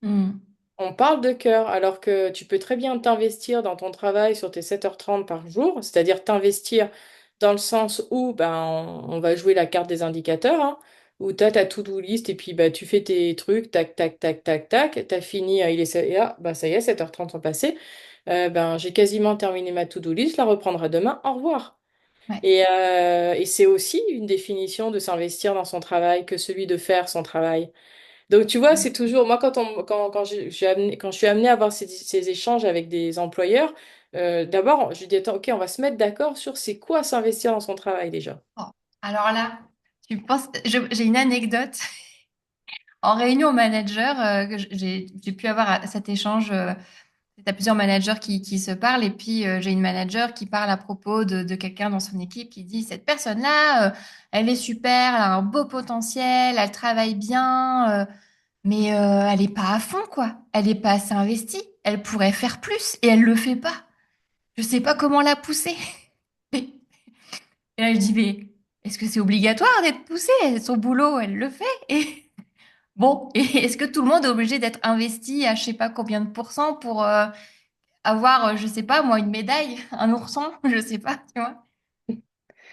Hmm.
On parle de cœur, alors que tu peux très bien t'investir dans ton travail sur tes 7h30 par jour, c'est-à-dire t'investir dans le sens où ben, on va jouer la carte des indicateurs, hein, où tu as ta to-do list et puis bah, tu fais tes trucs, tac, tac, tac, tac, tac, tu as fini, et là, bah, ça y est, 7h30 sont passées, ben, j'ai quasiment terminé ma to-do list, je la reprendrai demain, au revoir.
Ouais.
Et c'est aussi une définition de s'investir dans son travail que celui de faire son travail. Donc, tu vois, c'est toujours, moi, quand je suis amenée à avoir ces échanges avec des employeurs, d'abord, je dis, attends, OK, on va se mettre d'accord sur c'est quoi s'investir dans son travail déjà.
Oh. Alors là, tu penses, j'ai une anecdote. En réunion manager, que j'ai pu avoir cet échange. Tu as plusieurs managers qui se parlent et puis j'ai une manager qui parle à propos de quelqu'un dans son équipe qui dit, cette personne-là, elle est super, elle a un beau potentiel, elle travaille bien, mais elle est pas à fond, quoi. Elle est pas assez investie. Elle pourrait faire plus et elle le fait pas. Je sais pas comment la pousser. Et là, je dis, mais est-ce que c'est obligatoire d'être poussée? Son boulot, elle le fait. Et bon, et est-ce que tout le monde est obligé d'être investi à je sais pas combien de pourcents pour avoir, je sais pas, moi, une médaille, un ourson, je sais pas, tu vois.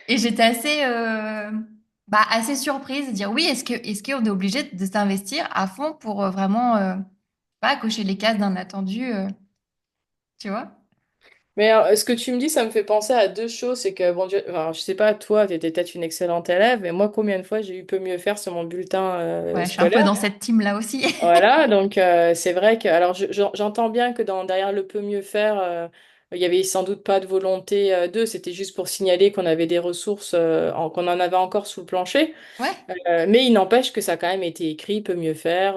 Et j'étais assez surprise de dire oui, est-ce qu'on est obligé de s'investir à fond pour vraiment, pas cocher les cases d'un attendu, tu vois?
Mais ce que tu me dis, ça me fait penser à deux choses. C'est que, bon, je sais pas, toi, tu étais peut-être une excellente élève, mais moi, combien de fois j'ai eu peu mieux faire sur mon bulletin
Ouais, je suis un peu
scolaire?
dans cette team-là aussi.
Voilà, donc c'est vrai que, alors j'entends bien que derrière le peut mieux faire, il y avait sans doute pas de volonté d'eux, c'était juste pour signaler qu'on avait des ressources, qu'on en avait encore sous le plancher.
Ouais.
Mais il n'empêche que ça a quand même été écrit, peut mieux faire.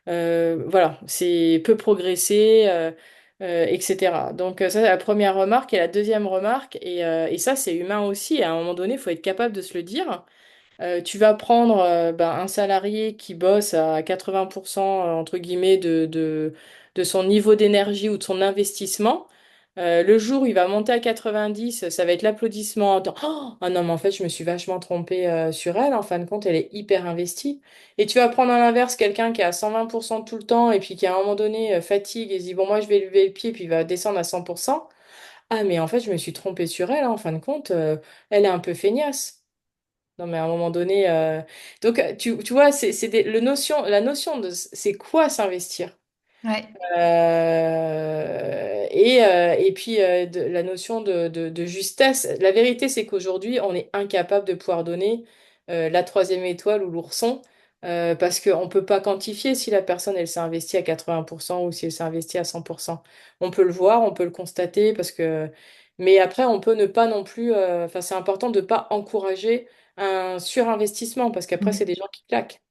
Voilà, c'est peut progresser, etc. Donc ça, c'est la première remarque. Et la deuxième remarque, et ça, c'est humain aussi. À un moment donné, il faut être capable de se le dire. Tu vas prendre un salarié qui bosse à 80% entre guillemets de son niveau d'énergie ou de son investissement. Le jour où il va monter à 90, ça va être l'applaudissement. Oh, ah non, mais en fait, je me suis vachement trompée sur elle. En fin de compte, elle est hyper investie. Et tu vas prendre à l'inverse quelqu'un qui est à 120% tout le temps et puis qui à un moment donné fatigue et se dit, bon, moi, je vais lever le pied puis il va descendre à 100%. Ah, mais en fait, je me suis trompée sur elle. En fin de compte, elle est un peu feignasse. Non, mais à un moment donné, donc tu vois, la notion de c'est quoi s'investir.
Ouais.
Et puis la notion de justesse. La vérité, c'est qu'aujourd'hui, on est incapable de pouvoir donner la troisième étoile ou l'ourson parce qu'on ne peut pas quantifier si la personne, elle s'est investie à 80% ou si elle s'est investie à 100%. On peut le voir, on peut le constater parce que... Mais après, on peut ne pas non plus... Enfin, c'est important de ne pas encourager un surinvestissement parce qu'après, c'est
Mm.
des gens qui claquent.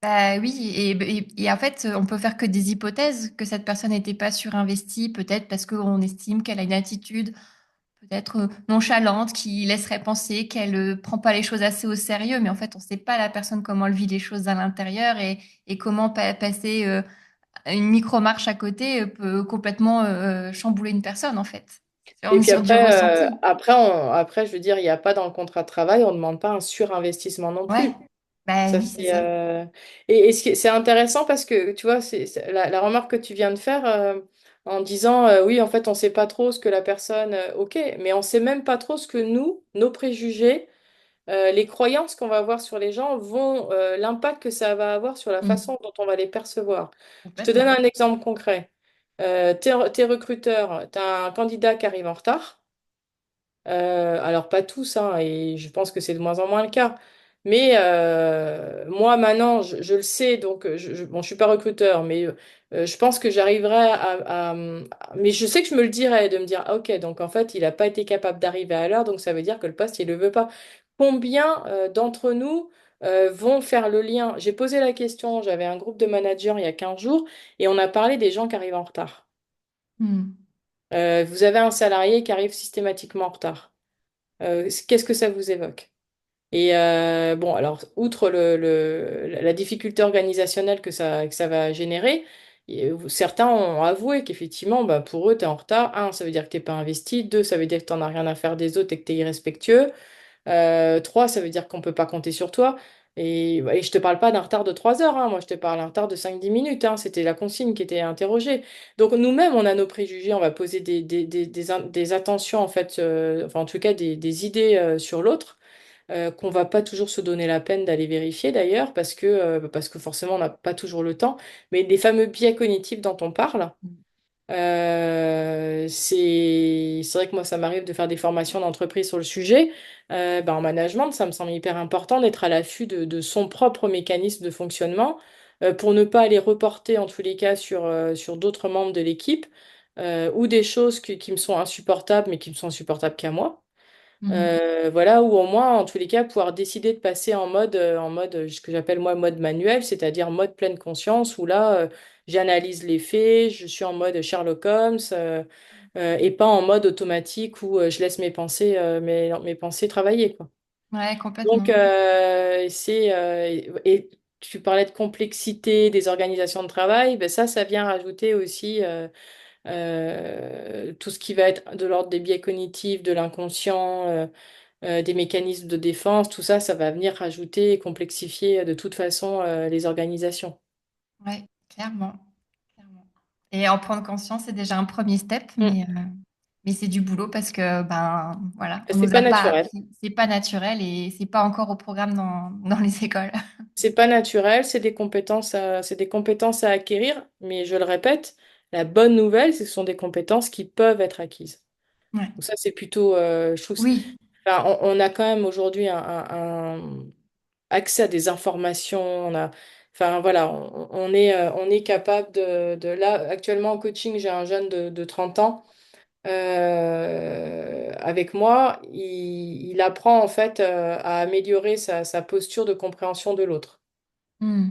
Bah oui, et en fait, on peut faire que des hypothèses que cette personne n'était pas surinvestie, peut-être parce qu'on estime qu'elle a une attitude peut-être nonchalante, qui laisserait penser qu'elle ne prend pas les choses assez au sérieux, mais en fait, on ne sait pas la personne comment elle vit les choses à l'intérieur et comment passer une micro-marche à côté peut complètement chambouler une personne, en fait. C'est
Et
vraiment
puis
sur du
après,
ressenti.
je veux dire, il n'y a pas dans le contrat de travail, on ne demande pas un surinvestissement non
Ouais,
plus.
bah
Ça,
oui, c'est
c'est,
ça.
c'est intéressant parce que, tu vois, c'est la remarque que tu viens de faire en disant, oui, en fait, on ne sait pas trop ce que la personne, ok, mais on ne sait même pas trop ce que nous, nos préjugés, les croyances qu'on va avoir sur les gens l'impact que ça va avoir sur la
Mm.
façon dont on va les percevoir. Je te donne
Complètement.
un exemple concret. T'es recruteur, tu as un candidat qui arrive en retard. Alors pas tous, hein, et je pense que c'est de moins en moins le cas. Mais moi maintenant, je le sais, donc bon, je suis pas recruteur, mais je pense que j'arriverai mais je sais que je me le dirais, de me dire, ah, ok, donc en fait, il n'a pas été capable d'arriver à l'heure, donc ça veut dire que le poste, il le veut pas. Combien d'entre nous vont faire le lien? J'ai posé la question, j'avais un groupe de managers il y a 15 jours, et on a parlé des gens qui arrivent en retard.
Mm.
Vous avez un salarié qui arrive systématiquement en retard. Qu'est-ce que ça vous évoque? Et bon, alors, outre la difficulté organisationnelle que ça va générer, certains ont avoué qu'effectivement, bah, pour eux, tu es en retard. Un, ça veut dire que t'es pas investi. Deux, ça veut dire que tu n'en as rien à faire des autres et que tu es irrespectueux. Trois, ça veut dire qu'on peut pas compter sur toi. Et je te parle pas d'un retard de 3 heures, hein. Moi, je te parle d'un retard de 5-10 minutes, hein. C'était la consigne qui était interrogée. Donc, nous-mêmes, on a nos préjugés. On va poser des attentions, en fait, enfin, en tout cas, des idées sur l'autre qu'on va pas toujours se donner la peine d'aller vérifier d'ailleurs, parce que forcément on n'a pas toujours le temps, mais les fameux biais cognitifs dont on parle, c'est vrai que moi ça m'arrive de faire des formations d'entreprise sur le sujet. En management, ça me semble hyper important d'être à l'affût de son propre mécanisme de fonctionnement pour ne pas aller reporter en tous les cas sur d'autres membres de l'équipe ou des choses qui me sont insupportables mais qui me sont insupportables qu'à moi.
Mhm.
Voilà, ou au moins, en tous les cas, pouvoir décider de passer en mode ce que j'appelle moi mode manuel, c'est-à-dire mode pleine conscience, où là, j'analyse les faits, je suis en mode Sherlock Holmes, et pas en mode automatique où je laisse mes pensées travailler, quoi.
Ouais,
Donc,
complètement.
et tu parlais de complexité des organisations de travail, ben ça vient rajouter aussi tout ce qui va être de l'ordre des biais cognitifs, de l'inconscient. Des mécanismes de défense, tout ça, ça va venir rajouter et complexifier de toute façon les organisations.
Ouais, clairement. Clairement. Et en prendre conscience, c'est déjà un premier step,
Mm.
mais c'est du boulot parce que, ben, voilà, on
C'est
nous
pas
a pas
naturel.
appris. C'est pas naturel et c'est pas encore au programme dans les écoles.
C'est pas naturel, c'est des compétences à acquérir, mais je le répète, la bonne nouvelle, c'est que ce sont des compétences qui peuvent être acquises.
Ouais.
Donc ça, c'est plutôt, je trouve,
Oui.
enfin, on a quand même aujourd'hui un accès à des informations, enfin voilà, on est capable là, actuellement en coaching, j'ai un jeune de 30 ans avec moi, il apprend en fait à améliorer sa posture de compréhension de l'autre.
Hmm.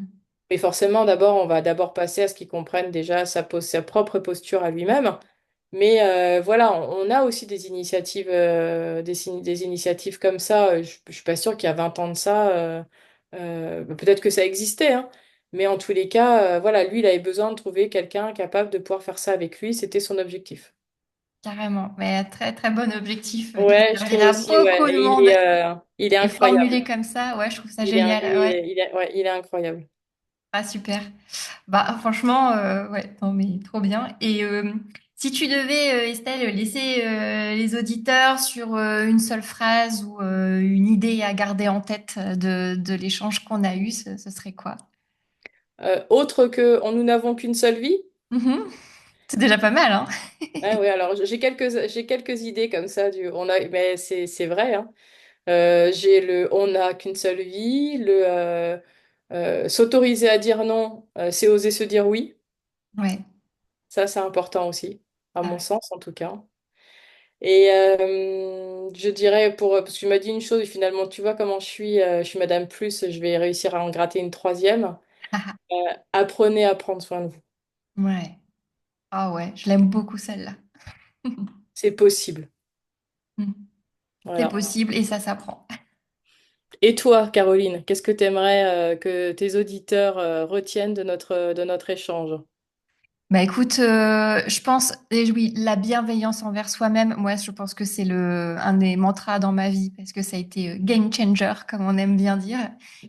Mais forcément, d'abord, on va d'abord passer à ce qu'il comprenne déjà sa propre posture à lui-même. Mais voilà, on a aussi des initiatives, des initiatives comme ça. Je suis pas sûre qu'il y a 20 ans de ça, peut-être que ça existait, hein. Mais en tous les cas, voilà, lui, il avait besoin de trouver quelqu'un capable de pouvoir faire ça avec lui. C'était son objectif.
Carrément. Mais très, très bon objectif qui
Ouais, je trouve
servira à
aussi, ouais.
beaucoup de
Et
monde.
il est
Et
incroyable.
formulé comme ça, ouais, je trouve ça génial. Ouais.
Ouais, il est incroyable.
Ah, super. Bah, franchement, ouais, non, mais trop bien. Et si tu devais, Estelle, laisser les auditeurs sur une seule phrase ou une idée à garder en tête de l'échange qu'on a eu, ce serait quoi?
Autre que nous n'avons qu'une seule vie.
Mhm. C'est déjà pas mal, hein?
Ah oui, alors j'ai quelques idées comme ça mais c'est vrai, hein. J'ai le on n'a qu'une seule vie, s'autoriser à dire non, c'est oser se dire oui.
Ouais.
Ça, c'est important aussi, à
Ah
mon
ouais.
sens en tout cas. Et je dirais parce que tu m'as dit une chose, et finalement, tu vois comment je suis Madame Plus, je vais réussir à en gratter une troisième. Euh, Apprenez à prendre soin de vous.
Ouais. Ah ouais, je l'aime beaucoup celle-là.
C'est possible.
Mm. C'est
Voilà.
possible et ça s'apprend.
Et toi, Caroline, qu'est-ce que tu aimerais que tes auditeurs retiennent de notre échange?
Bah écoute, je pense, et oui, la bienveillance envers soi-même, moi je pense que c'est un des mantras dans ma vie parce que ça a été game changer, comme on aime bien dire.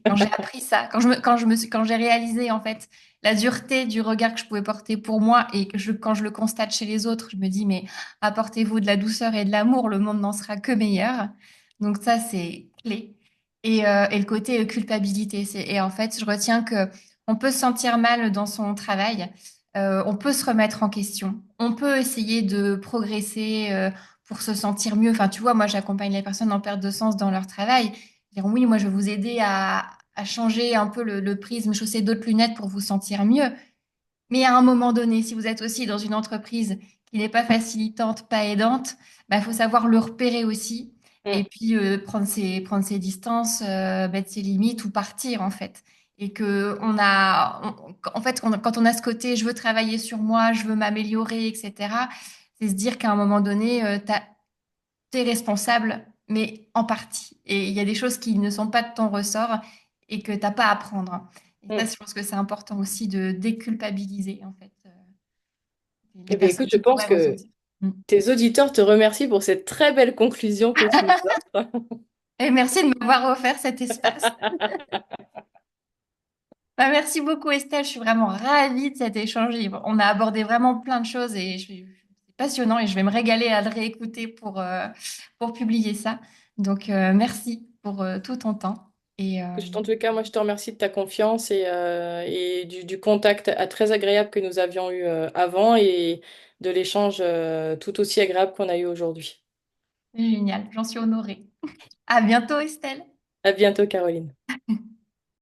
Quand j'ai appris ça, quand j'ai réalisé en fait la dureté du regard que je pouvais porter pour moi et quand je le constate chez les autres, je me dis mais apportez-vous de la douceur et de l'amour, le monde n'en sera que meilleur. Donc ça c'est clé. Et le côté culpabilité, et en fait je retiens que on peut se sentir mal dans son travail. On peut se remettre en question, on peut essayer de progresser pour se sentir mieux. Enfin, tu vois, moi, j'accompagne les personnes en perte de sens dans leur travail. Dire oui, moi, je vais vous aider à changer un peu le prisme, chausser d'autres lunettes pour vous sentir mieux. Mais à un moment donné, si vous êtes aussi dans une entreprise qui n'est pas facilitante, pas aidante, bah, faut savoir le repérer aussi et
Mm,
puis prendre ses distances, mettre ses limites ou partir en fait. Et que en fait, quand on a ce côté, je veux travailler sur moi, je veux m'améliorer, etc., c'est se dire qu'à un moment donné, t'es responsable, mais en partie. Et il y a des choses qui ne sont pas de ton ressort et que t'as pas à prendre. Et ça,
mm.
je pense que c'est important aussi de déculpabiliser, en fait, les
Eh bien,
personnes
écoute, je
qui
pense
pourraient
que
ressentir. Mm.
tes auditeurs te remercient pour cette très belle conclusion que tu nous offres.
Et merci de m'avoir offert cet espace. Bah, merci beaucoup, Estelle. Je suis vraiment ravie de cet échange. On a abordé vraiment plein de choses et c'est passionnant et je vais me régaler à le réécouter pour publier ça. Donc, merci pour tout ton temps. Et
En tout cas, moi, je te remercie de ta confiance et du contact très agréable que nous avions eu avant et de l'échange tout aussi agréable qu'on a eu aujourd'hui.
c'est génial, j'en suis honorée. À bientôt, Estelle.
À bientôt, Caroline.